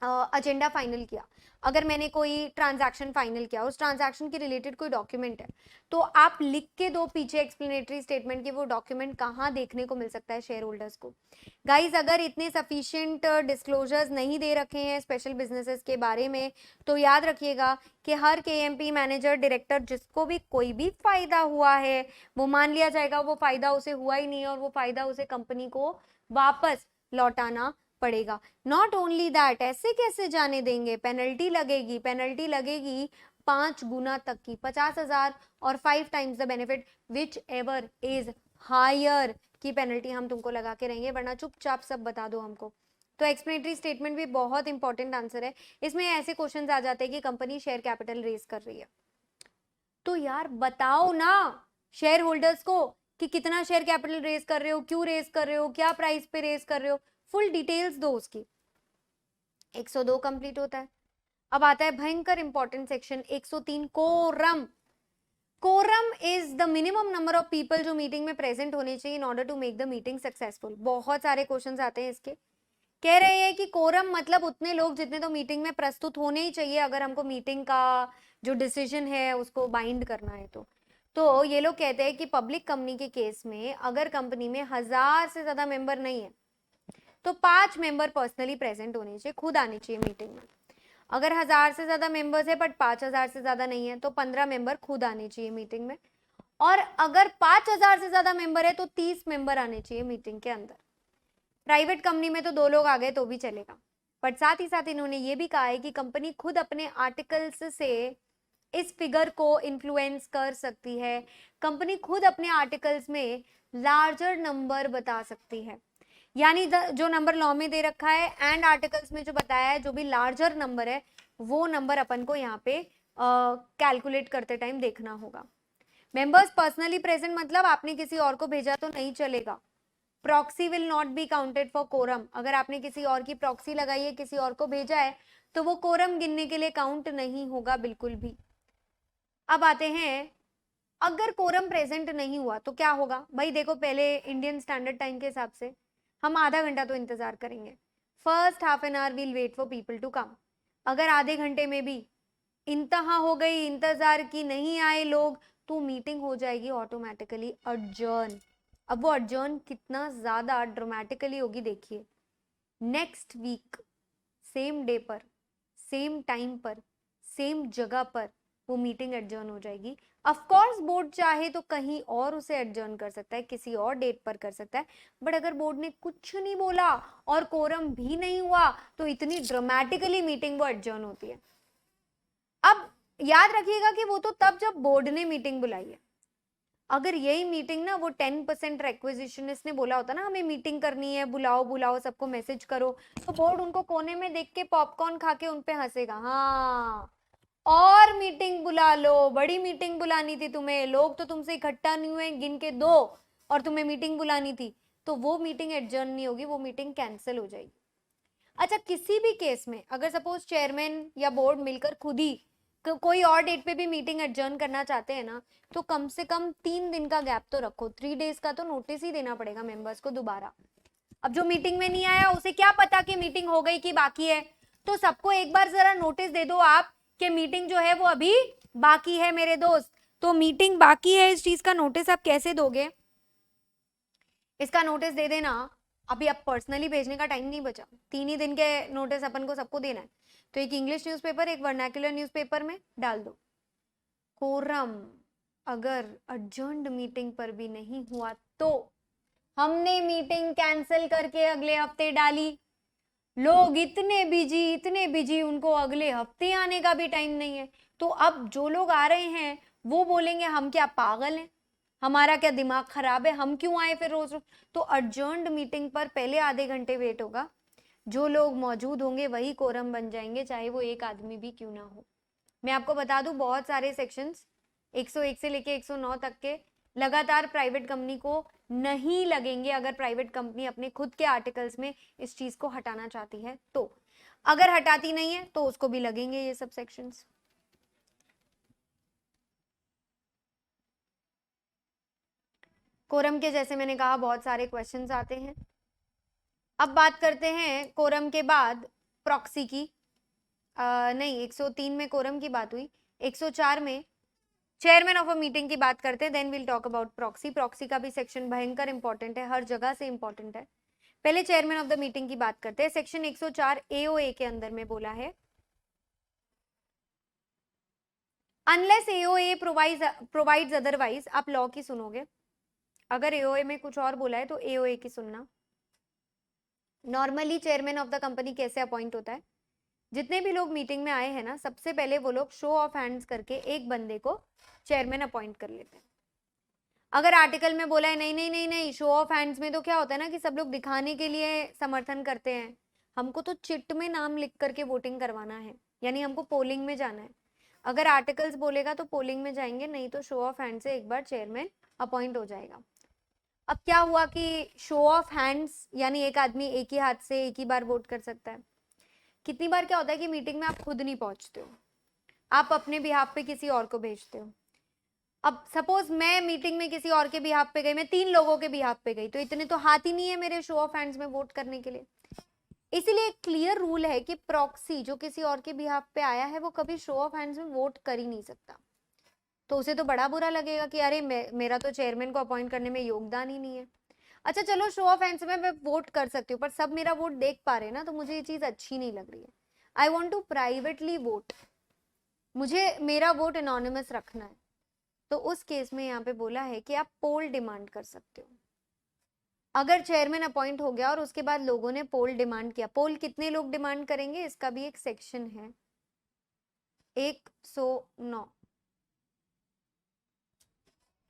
एजेंडा फाइनल किया, अगर मैंने कोई ट्रांजैक्शन फाइनल किया, उस ट्रांजैक्शन के रिलेटेड कोई डॉक्यूमेंट है, तो आप लिख के दो पीछे एक्सप्लेनेटरी स्टेटमेंट कि वो डॉक्यूमेंट कहाँ देखने को मिल सकता है शेयर होल्डर्स को। गाइज अगर इतने सफिशिएंट डिस्क्लोजर्स नहीं दे रखे हैं स्पेशल बिजनेसेस के बारे में, तो याद रखिएगा कि हर केएमपी मैनेजर, डायरेक्टर, जिसको भी कोई भी फायदा हुआ है, वो मान लिया जाएगा वो फायदा उसे हुआ ही नहीं है और वो फायदा उसे कंपनी को वापस लौटाना पड़ेगा। नॉट ओनली दैट, ऐसे कैसे जाने देंगे, पेनल्टी लगेगी, पेनल्टी लगेगी 5 गुना तक की, 50,000 और 5 times the benefit whichever is higher की पेनल्टी हम तुमको लगा के रहेंगे, वरना चुपचाप सब बता दो हमको। तो एक्सप्लेनेटरी स्टेटमेंट भी बहुत इंपॉर्टेंट आंसर है। इसमें ऐसे क्वेश्चंस आ जाते हैं कि कंपनी शेयर कैपिटल रेज कर रही है, तो यार बताओ ना शेयर होल्डर्स को कि कितना शेयर कैपिटल रेज कर रहे हो, क्यों रेज कर रहे हो, क्या प्राइस पे रेज कर रहे हो, फुल डिटेल्स दो उसकी। 102 कंप्लीट होता है। अब आता है भयंकर important section 103, quorum. Quorum is the minimum number of people जो मीटिंग में प्रेजेंट होने चाहिए in order to make the meeting successful. बहुत सारे क्वेश्चंस आते हैं इसके। कह रहे हैं कि कोरम मतलब उतने लोग जितने तो मीटिंग में प्रस्तुत होने ही चाहिए अगर हमको मीटिंग का जो डिसीजन है उसको बाइंड करना है तो ये लोग कहते हैं कि पब्लिक कंपनी के केस में अगर कंपनी में 1000 से ज्यादा मेंबर नहीं है तो 5 मेंबर पर्सनली प्रेजेंट होने चाहिए, खुद आने चाहिए मीटिंग में। अगर 1000 से ज्यादा मेंबर्स है बट 5000 से ज्यादा नहीं है तो 15 मेंबर खुद आने चाहिए मीटिंग में, और अगर 5000 से ज्यादा मेंबर है तो 30 मेंबर आने चाहिए मीटिंग के अंदर। प्राइवेट कंपनी में तो 2 लोग आ गए तो भी चलेगा, बट साथ ही साथ इन्होंने ये भी कहा है कि कंपनी खुद अपने आर्टिकल्स से इस फिगर को इन्फ्लुएंस कर सकती है। कंपनी खुद अपने आर्टिकल्स में लार्जर नंबर बता सकती है, यानी जो नंबर लॉ में दे रखा है एंड आर्टिकल्स में जो बताया है, जो भी लार्जर नंबर है वो नंबर अपन को यहाँ पे कैलकुलेट करते टाइम देखना होगा। मेंबर्स पर्सनली प्रेजेंट मतलब आपने किसी और को भेजा तो नहीं चलेगा। Proxy will not be counted for quorum, अगर आपने किसी और की प्रॉक्सी लगाई है, किसी और को भेजा है, तो वो कोरम गिनने के लिए काउंट नहीं होगा बिल्कुल भी। अब आते हैं अगर कोरम प्रेजेंट नहीं हुआ तो क्या होगा। भाई देखो, पहले इंडियन स्टैंडर्ड टाइम के हिसाब से हम आधा घंटा तो इंतजार करेंगे, first half an hour we'll wait for people to come. अगर आधे घंटे में भी इंतहा हो गई, इंतजार की, नहीं आए लोग, तो मीटिंग हो जाएगी ऑटोमेटिकली अडजर्न। अब वो अडजर्न कितना ज्यादा ड्रामेटिकली होगी देखिए, नेक्स्ट वीक सेम डे पर, सेम टाइम पर, सेम जगह पर वो मीटिंग एडजर्न हो जाएगी। ऑफ कोर्स बोर्ड चाहे तो कहीं और उसे एडजर्न कर सकता है, किसी और डेट पर कर सकता है, बट अगर बोर्ड ने कुछ नहीं बोला और कोरम भी नहीं हुआ तो इतनी ड्रामेटिकली मीटिंग वो एडजर्न होती है। अब याद रखिएगा कि वो तो तब जब बोर्ड ने मीटिंग बुलाई है। अगर यही मीटिंग ना वो 10% रिक्वेजिशनिस्ट ने बोला होता ना हमें मीटिंग करनी है, बुलाओ बुलाओ सबको मैसेज करो, तो बोर्ड उनको कोने में देख के पॉपकॉर्न खा के उनपे हंसेगा, हाँ और मीटिंग बुला लो, बड़ी मीटिंग बुलानी थी तुम्हें, लोग तो तुमसे इकट्ठा नहीं हुए, गिन के दो, और तुम्हें मीटिंग बुलानी थी। तो वो मीटिंग एडजर्न नहीं होगी, वो मीटिंग कैंसिल हो जाएगी। अच्छा, किसी भी केस में अगर सपोज चेयरमैन या बोर्ड मिलकर खुद ही कोई और डेट पे भी मीटिंग एडजर्न करना चाहते हैं ना, तो कम से कम 3 दिन का गैप तो रखो, 3 डेज का तो नोटिस ही देना पड़ेगा मेंबर्स को दोबारा। अब जो मीटिंग में नहीं आया उसे क्या पता कि मीटिंग हो गई कि बाकी है, तो सबको एक बार जरा नोटिस दे दो आप कि मीटिंग जो है वो अभी बाकी है मेरे दोस्त। तो मीटिंग बाकी है, इस चीज का नोटिस आप कैसे दोगे, इसका नोटिस दे देना। अभी अब पर्सनली भेजने का टाइम नहीं बचा, 3 ही दिन के नोटिस अपन को सबको देना है, तो एक इंग्लिश न्यूज़पेपर, एक वर्नाक्युलर न्यूज़पेपर में डाल दो। कोरम अगर adjourned मीटिंग पर भी नहीं हुआ तो हमने मीटिंग कैंसिल करके अगले हफ्ते डाली, लोग इतने बिजी उनको अगले हफ्ते आने का भी टाइम नहीं है, तो अब जो लोग आ रहे हैं वो बोलेंगे हम क्या पागल हैं, हमारा क्या दिमाग खराब है, हम क्यों आए फिर रोज रोज। तो अडजर्न्ड मीटिंग पर पहले आधे घंटे वेट होगा, जो लोग मौजूद होंगे वही कोरम बन जाएंगे, चाहे वो एक आदमी भी क्यों ना हो। मैं आपको बता दूं बहुत सारे सेक्शंस 101 से लेके 109 तक के लगातार प्राइवेट कंपनी को नहीं लगेंगे, अगर प्राइवेट कंपनी अपने खुद के आर्टिकल्स में इस चीज को हटाना चाहती है तो। अगर हटाती नहीं है तो उसको भी लगेंगे ये सब सेक्शंस। कोरम के जैसे मैंने कहा बहुत सारे क्वेश्चंस आते हैं। अब बात करते हैं कोरम के बाद प्रॉक्सी की। नहीं, 103 में कोरम की बात हुई, 104 में चेयरमैन ऑफ अ मीटिंग की बात करते हैं, then we'll talk about proxy. Proxy का भी सेक्शन भयंकर इंपॉर्टेंट है, हर जगह से इंपॉर्टेंट है। पहले चेयरमैन ऑफ द मीटिंग की बात करते हैं। सेक्शन 104 एओए के अंदर में बोला है, अनलेस एओए प्रोवाइड्स अदरवाइज। आप लॉ की सुनोगे, अगर एओए में कुछ और बोला है तो एओए की सुनना। Normally chairman of the company कैसे अपॉइंट होता है, जितने भी लोग मीटिंग में आए हैं ना, सबसे पहले वो लोग शो ऑफ हैंड्स करके एक बंदे को चेयरमैन अपॉइंट कर लेते हैं। अगर आर्टिकल में बोला है नहीं नहीं नहीं नहीं, शो ऑफ हैंड्स में तो क्या होता है ना कि सब लोग दिखाने के लिए समर्थन करते हैं, हमको तो चिट में नाम लिख करके वोटिंग करवाना है, यानी हमको पोलिंग में जाना है। अगर आर्टिकल्स बोलेगा तो पोलिंग में जाएंगे, नहीं तो शो ऑफ हैंड से एक बार चेयरमैन अपॉइंट हो जाएगा। अब क्या हुआ कि शो ऑफ हैंड्स यानी एक आदमी एक ही हाथ से एक ही बार वोट कर सकता है। कितनी बार क्या होता है कि मीटिंग में आप खुद नहीं पहुंचते हो, आप अपने बिहाफ पे किसी और को भेजते हो। अब सपोज मैं मीटिंग में किसी और के बिहाफ पे गई, मैं 3 लोगों के बिहाफ पे गई, तो इतने तो हाथ ही नहीं है मेरे शो ऑफ हैंड्स में वोट करने के लिए। इसीलिए एक क्लियर रूल है कि प्रॉक्सी जो किसी और के बिहाफ पे आया है वो कभी शो ऑफ हैंड्स में वोट कर ही नहीं सकता। तो उसे तो बड़ा बुरा लगेगा कि अरे मेरा तो चेयरमैन को अपॉइंट करने में योगदान ही नहीं है। अच्छा चलो शो ऑफ हैंड्स में मैं वोट कर सकती हूँ, पर सब मेरा वोट देख पा रहे हैं ना, तो मुझे ये चीज अच्छी नहीं लग रही है। I want to privately vote, मुझे मेरा वोट एनोनिमस रखना है। तो उस केस में यहाँ पे बोला है कि आप पोल डिमांड कर सकते हो। अगर चेयरमैन अपॉइंट हो गया और उसके बाद लोगों ने पोल डिमांड किया, पोल कितने लोग डिमांड करेंगे इसका भी एक सेक्शन है, 109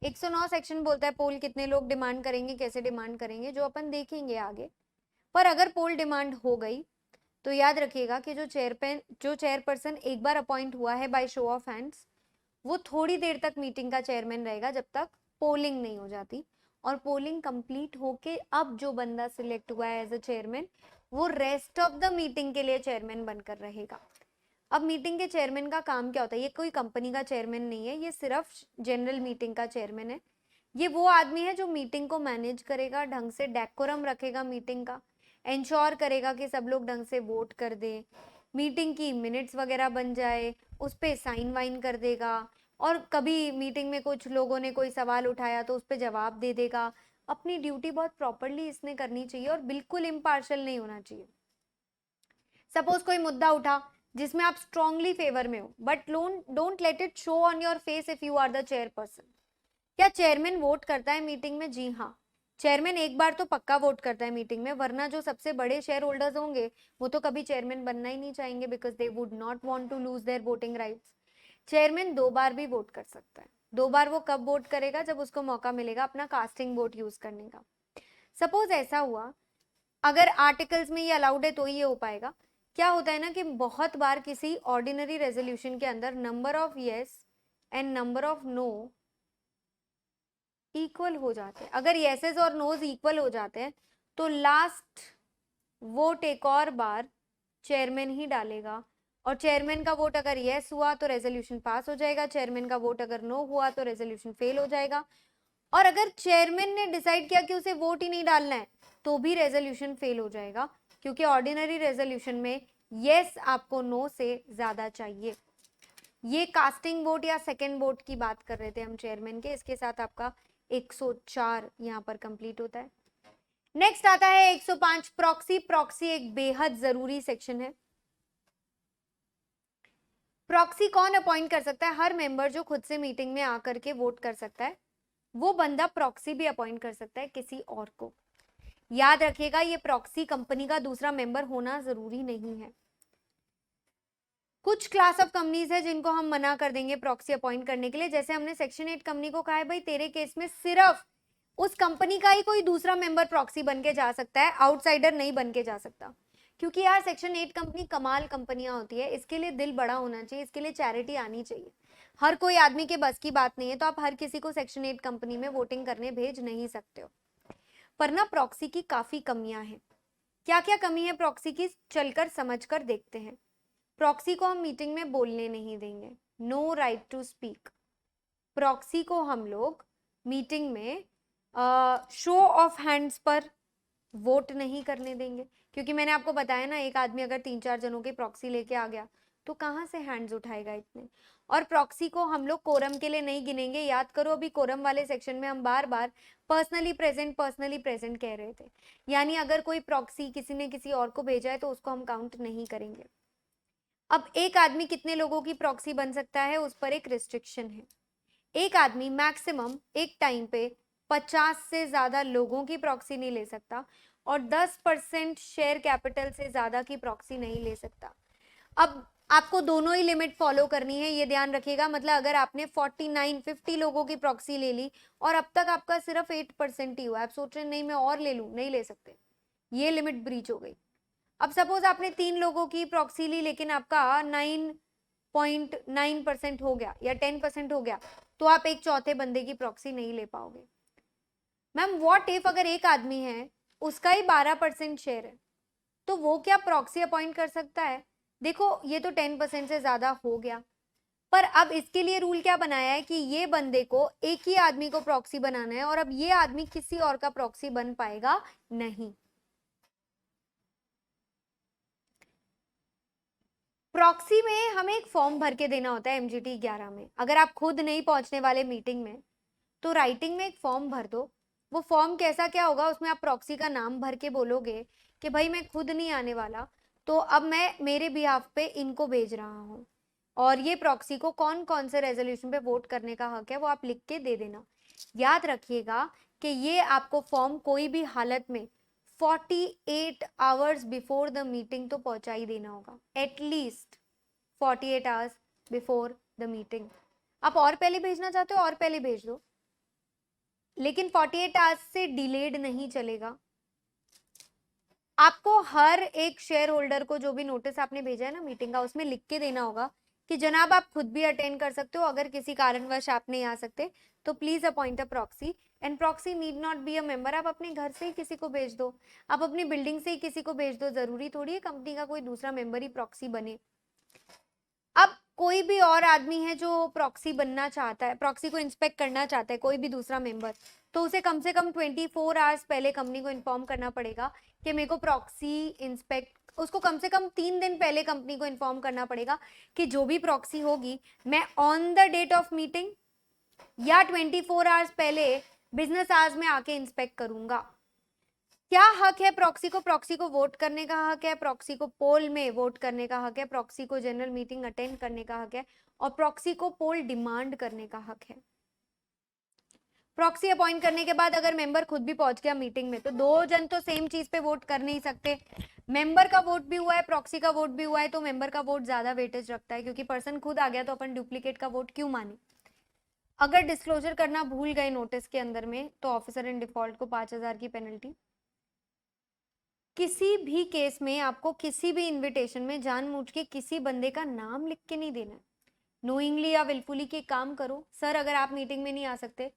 109 सेक्शन बोलता है पोल कितने लोग डिमांड करेंगे, कैसे डिमांड करेंगे, जो अपन देखेंगे आगे। पर अगर पोल डिमांड हो गई तो याद रखिएगा कि जो चेयरपर्सन एक बार अपॉइंट हुआ है बाय शो ऑफ हैंड्स, वो थोड़ी देर तक मीटिंग का चेयरमैन रहेगा जब तक पोलिंग नहीं हो जाती। और पोलिंग कंप्लीट होके अब जो बंदा सिलेक्ट हुआ है एज अ चेयरमैन, वो रेस्ट ऑफ द मीटिंग के लिए चेयरमैन बनकर रहेगा। अब मीटिंग के चेयरमैन का काम क्या होता है, ये कोई कंपनी का चेयरमैन नहीं है, ये सिर्फ जनरल मीटिंग का चेयरमैन है। ये वो आदमी है जो मीटिंग को मैनेज करेगा, ढंग से डेकोरम रखेगा मीटिंग का, इंश्योर करेगा कि सब लोग ढंग से वोट कर दे, मीटिंग की मिनट्स वगैरह बन जाए, उस पर साइन वाइन कर देगा, और कभी मीटिंग में कुछ लोगों ने कोई सवाल उठाया तो उस पर जवाब दे देगा। अपनी ड्यूटी बहुत प्रॉपरली इसने करनी चाहिए और बिल्कुल इम्पार्शियल नहीं होना चाहिए। सपोज कोई मुद्दा उठा जिसमें आप स्ट्रांगली फेवर में हो, but don't let it show on your face if you are the chairperson. क्या चेयरमैन वोट करता है मीटिंग में? जी हाँ, चेयरमैन एक बार तो पक्का वोट करता है मीटिंग में, वरना जो सबसे बड़े शेयर होल्डर्स होंगे वो तो कभी चेयरमैन बनना ही नहीं चाहेंगे, because they would not want to lose their voting rights. Chairman 2 बार भी वोट कर सकता है। 2 बार वो कब वोट करेगा? जब उसको मौका मिलेगा अपना कास्टिंग वोट यूज करने का। सपोज ऐसा हुआ, अगर आर्टिकल्स में ये अलाउड है तो ही ये हो पाएगा। क्या होता है ना कि बहुत बार किसी ऑर्डिनरी रेजोल्यूशन के अंदर number of yes and number of no equal हो जाते हैं। अगर येसेस और नोज इक्वल हो जाते हैं तो लास्ट वोट एक और बार चेयरमैन ही डालेगा, और चेयरमैन का वोट अगर येस हुआ तो रेजोल्यूशन पास हो जाएगा, चेयरमैन का वोट अगर नो हुआ तो रेजोल्यूशन फेल हो जाएगा। और अगर चेयरमैन ने डिसाइड किया कि उसे वोट ही नहीं डालना है तो भी रेजोल्यूशन फेल हो जाएगा, क्योंकि ऑर्डिनरी रेजोल्यूशन में येस आपको नो से ज्यादा चाहिए। ये कास्टिंग वोट या सेकंड वोट की बात कर रहे थे हम चेयरमैन के। इसके साथ आपका 104 यहाँ पर कंप्लीट होता है। नेक्स्ट आता है 105 प्रॉक्सी। प्रॉक्सी एक बेहद जरूरी सेक्शन है। प्रॉक्सी कौन अपॉइंट कर सकता है? हर मेंबर जो खुद से मीटिंग में आकर के वोट कर सकता है, वो बंदा प्रॉक्सी भी अपॉइंट कर सकता है किसी और को। याद रखिएगा, ये प्रॉक्सी कंपनी का दूसरा मेंबर होना जरूरी नहीं है। कुछ क्लास ऑफ कंपनीज है जिनको हम मना कर देंगे प्रॉक्सी अपॉइंट करने के लिए, जैसे हमने सेक्शन 8 कंपनी को कहा है भाई तेरे केस में सिर्फ उस कंपनी का ही कोई दूसरा मेंबर प्रॉक्सी बन के जा सकता है, आउटसाइडर नहीं बन के जा सकता। क्योंकि यार सेक्शन 8 कंपनी कमाल कंपनियां होती है, इसके लिए दिल बड़ा होना चाहिए, इसके लिए चैरिटी आनी चाहिए। हर कोई आदमी के बस की बात नहीं है, तो आप हर किसी को सेक्शन 8 कंपनी में वोटिंग करने भेज नहीं सकते हो। पर ना प्रॉक्सी की काफी कमियां हैं। क्या क्या कमी है प्रॉक्सी की, चलकर समझकर देखते हैं। प्रॉक्सी को हम मीटिंग में बोलने नहीं देंगे, no right to speak. Proxy को हम लोग मीटिंग में शो ऑफ हैंड्स पर वोट नहीं करने देंगे, क्योंकि मैंने आपको बताया ना, एक आदमी अगर 3-4 जनों की प्रॉक्सी लेके आ गया तो कहाँ से हैंड्स उठाएगा इतने। और प्रॉक्सी को हम लोग कोरम के लिए नहीं गिनेंगे। याद करो, अभी कोरम वाले सेक्शन में हम बार बार पर्सनली प्रेजेंट कह रहे थे, यानी अगर कोई प्रॉक्सी किसी ने किसी और को भेजा है तो उसको हम काउंट नहीं करेंगे। अब एक आदमी कितने लोगों की प्रॉक्सी बन सकता है, उस पर एक रिस्ट्रिक्शन है। एक आदमी मैक्सिमम एक टाइम पे 50 से ज्यादा लोगों की प्रॉक्सी नहीं ले सकता, और 10% शेयर कैपिटल से ज्यादा की प्रॉक्सी नहीं ले सकता। अब आपको दोनों ही लिमिट फॉलो करनी है, ये ध्यान रखिएगा। मतलब अगर आपने 49-50 लोगों की प्रॉक्सी ले ली और अब तक आपका सिर्फ 8% ही हुआ, आप सोच रहे नहीं मैं और ले लूं, नहीं ले सकते, ये लिमिट ब्रीच हो गई। अब सपोज आपने 3 लोगों की प्रॉक्सी ली लेकिन आपका 9.9% हो गया या 10% हो गया, तो आप एक चौथे बंदे की प्रॉक्सी नहीं ले पाओगे। मैम व्हाट इफ अगर एक आदमी है, उसका ही 12% शेयर है, तो वो क्या प्रॉक्सी अपॉइंट कर सकता है? देखो ये तो 10% से ज्यादा हो गया, पर अब इसके लिए रूल क्या बनाया है कि ये बंदे को एक ही आदमी को प्रॉक्सी बनाना है, और अब ये आदमी किसी और का प्रॉक्सी बन पाएगा नहीं। प्रॉक्सी में हमें एक फॉर्म भर के देना होता है एमजीटी 11 में। अगर आप खुद नहीं पहुंचने वाले मीटिंग में, तो राइटिंग में एक फॉर्म भर दो। वो फॉर्म कैसा क्या होगा, उसमें आप प्रॉक्सी का नाम भर के बोलोगे कि भाई मैं खुद नहीं आने वाला, तो अब मैं मेरे बिहाफ पे इनको भेज रहा हूँ, और ये प्रॉक्सी को कौन कौन से रेजोल्यूशन पे वोट करने का हक है वो आप लिख के दे देना। याद रखिएगा कि ये आपको फॉर्म कोई भी हालत में 48 आवर्स बिफोर द मीटिंग तो पहुंचा ही देना होगा, at least 48 hours before the meeting. आप और पहले भेजना चाहते हो और पहले भेज दो, लेकिन 48 आवर्स से डिलेड नहीं चलेगा। आपको हर एक शेयर होल्डर को जो भी नोटिस आपने भेजा है ना मीटिंग का, उसमें लिख के देना होगा कि जनाब आप खुद भी अटेंड कर सकते हो, अगर किसी कारणवश आप नहीं आ सकते तो please appoint a proxy, and proxy need not be a member. आप अपने घर से ही किसी को भेज दो, आप अपनी बिल्डिंग से ही किसी को भेज दो, जरूरी थोड़ी है कंपनी का कोई दूसरा मेंबर ही प्रॉक्सी बने। अब कोई भी और आदमी है जो प्रॉक्सी बनना चाहता है, प्रॉक्सी को इंस्पेक्ट करना चाहता है, कोई भी दूसरा मेंबर, तो उसे कम से कम 24 आवर्स पहले कंपनी को इन्फॉर्म करना पड़ेगा कि मेरे को प्रॉक्सी इंस्पेक्ट, उसको कम से कम 3 दिन पहले कंपनी को इन्फॉर्म करना पड़ेगा कि जो भी प्रॉक्सी होगी मैं on the date of meeting या 24 आवर्स पहले बिजनेस आवर्स में आके इंस्पेक्ट करूंगा। क्या हक है प्रॉक्सी को? प्रॉक्सी को वोट करने का हक है, प्रॉक्सी को पोल में वोट करने का हक है, प्रॉक्सी को जनरल मीटिंग अटेंड करने का हक है, और प्रॉक्सी को पोल डिमांड करने का हक है। प्रॉक्सी अपॉइंट करने के बाद अगर मेंबर खुद भी पहुंच गया मीटिंग में, तो 2 जन तो सेम चीज पे वोट कर नहीं सकते। मेंबर का वोट भी हुआ है, प्रॉक्सी का वोट भी हुआ है, तो मेंबर का वोट ज्यादा वेटेज रखता है, क्योंकि पर्सन खुद आ गया तो अपन डुप्लीकेट का वोट क्यों माने। अगर डिस्क्लोजर करना भूल गए नोटिस के अंदर में, तो ऑफिसर इन डिफॉल्ट को 5,000 की पेनल्टी। किसी भी केस में आपको किसी भी इनविटेशन में जानबूझ के किसी बंदे का नाम लिख के नहीं देना है। नोइंगली या विलफुली के काम करो। सर अगर आप मीटिंग में नहीं आ सकते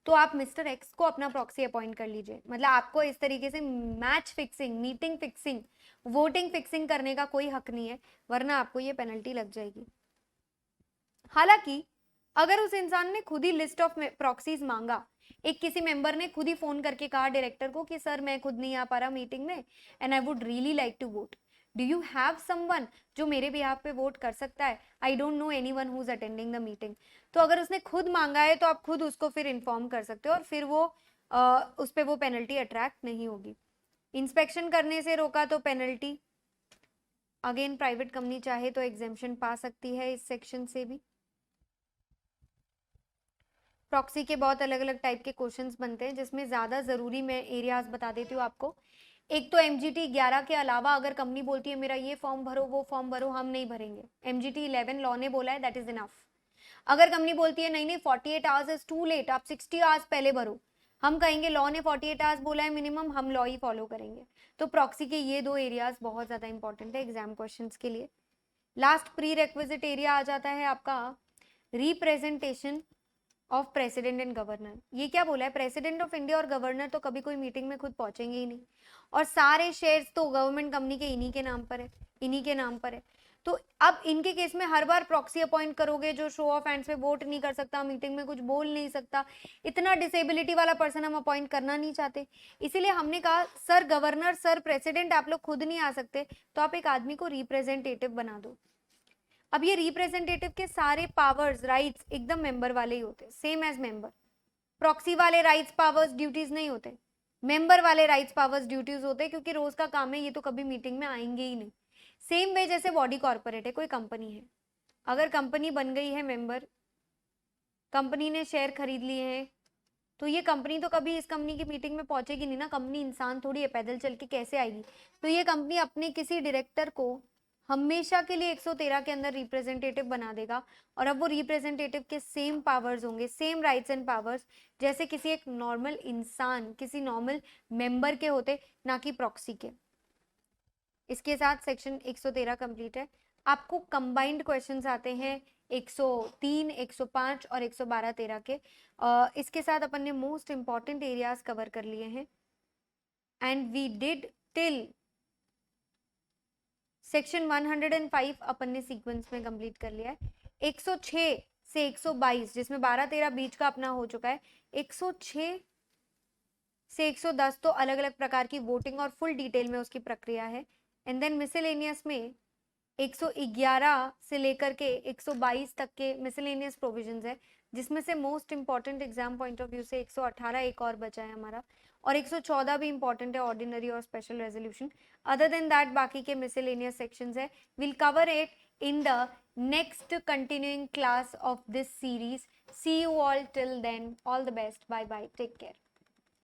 तो आप मिस्टर एक्स को अपना प्रॉक्सी अपॉइंट कर लीजिए। मतलब आपको इस तरीके से match fixing, meeting fixing, voting fixing करने का कोई हक नहीं है, वरना आपको ये पेनल्टी लग जाएगी। हालांकि अगर उस इंसान ने खुद ही लिस्ट ऑफ प्रॉक्सीज मांगा, एक किसी मेंबर ने खुद ही फोन करके कहा डायरेक्टर को कि सर मैं खुद नहीं आ पा रहा मीटिंग में and I would really like to vote, do you have someone जो मेरे बिहाफ पे वोट कर सकता है, I don't know anyone who is attending the meeting. तो अगर उसने खुद मांगा है तो आप खुद उसको फिर इन्फॉर्म कर सकते हो, और फिर वो उस पर वो पेनल्टी अट्रैक्ट नहीं होगी। इंस्पेक्शन करने से रोका तो पेनल्टी, अगेन प्राइवेट कंपनी चाहे तो एग्जेम्पशन पा सकती है इस सेक्शन से भी। प्रॉक्सी के बहुत अलग अलग टाइप के क्वेश्चंस बनते हैं, जिसमें ज़्यादा ज़रूरी मैं एरियाज बता देती हूँ आपको। एक तो MGT 11 के अलावा अगर कंपनी बोलती है मेरा ये फॉर्म भरो वो फॉर्म भरो, हम नहीं भरेंगे। MGT 11 लॉ ने बोला है, दैट इज इनफ। अगर कंपनी बोलती है नहीं नहीं 48 आवर्स इज टू लेट, आप 60 आवर्स पहले भरो, हम कहेंगे लॉ ने 48 आवर्स बोला है मिनिमम, हम लॉ ही फॉलो करेंगे। तो प्रॉक्सी के ये दो एरियाज बहुत ज़्यादा इंपॉर्टेंट है एग्जाम क्वेश्चंस के लिए। लास्ट प्री रेक्विजिट एरिया आ जाता है आपका representation of president and governor. ये क्या बोला है, प्रेसिडेंट ऑफ इंडिया और गवर्नर तो कभी कोई मीटिंग में खुद पहुंचेंगे ही नहीं, और सारे शेयर्स तो गवर्नमेंट कंपनी के इन्हीं के नाम पर है, इन्हीं के नाम पर है। तो अब इनके केस में हर बार प्रॉक्सी अपॉइंट करोगे जो शो ऑफ हैंड्स पे वोट नहीं कर सकता, मीटिंग में कुछ बोल नहीं सकता, इतना डिसेबिलिटी वाला पर्सन हम अपॉइंट करना नहीं चाहते। इसीलिए हमने कहा सर गवर्नर सर प्रेसिडेंट आप लोग खुद नहीं आ सकते, तो आप एक आदमी को रिप्रेजेंटेटिव बना दो। अब ये रिप्रेजेंटेटिव के सारे पावर्स राइट्स एकदम मेंबर वाले ही होते, सेम एज मेंबर। प्रॉक्सी वाले राइट्स पावर्स ड्यूटीज नहीं होते, मेंबर वाले राइट्स पावर्स ड्यूटीज होते हैं, क्योंकि रोज का काम है, ये तो कभी मीटिंग में आएंगे ही नहीं। सेम वे जैसे बॉडी कॉर्पोरेट है, कोई कंपनी है, अगर कंपनी बन गई है मेंबर, कंपनी ने शेयर खरीद लिए हैं, तो ये कंपनी तो कभी इस कंपनी की मीटिंग में पहुंचेगी नहीं ना, कंपनी इंसान थोड़ी है, पैदल चल के कैसे आएगी। तो ये कंपनी अपने किसी डायरेक्टर को हमेशा के लिए 113 के अंदर रिप्रेजेंटेटिव बना देगा, और अब वो रिप्रेजेंटेटिव के सेम पावर्स होंगे, सेम राइट्स एंड पावर्स जैसे किसी एक नॉर्मल इंसान, किसी नॉर्मल मेंबर के होते, ना कि प्रॉक्सी के। इसके साथ सेक्शन 113 कंप्लीट है। आपको कंबाइंड क्वेश्चंस आते हैं 103, 105 और 112-13 के। इसके साथ अपन ने मोस्ट इंपॉर्टेंट एरियाज कवर कर लिए हैं, and we did till section 105 अपन ने सीक्वेंस में कंप्लीट कर लिया है। 106 से 122 जिसमें 12-13 बीच का अपना हो चुका है, 106 से 110 तो अलग अलग प्रकार की वोटिंग और फुल डिटेल में उसकी प्रक्रिया है। एंड देन मिसलेनियस में 111 से लेकर के 122 तक के मिसलेनियस प्रोविजंस है, जिसमें से most important exam point of view से 118 एक और बचा है हमारा, और 114 भी इंपॉर्टेंट है, ऑर्डिनरी और special resolution. Other than that बाकी के मिसलेनियस सेक्शंस है, will cover it in the next continuing class of this series. See you all till then. All the best. Bye bye. Take care.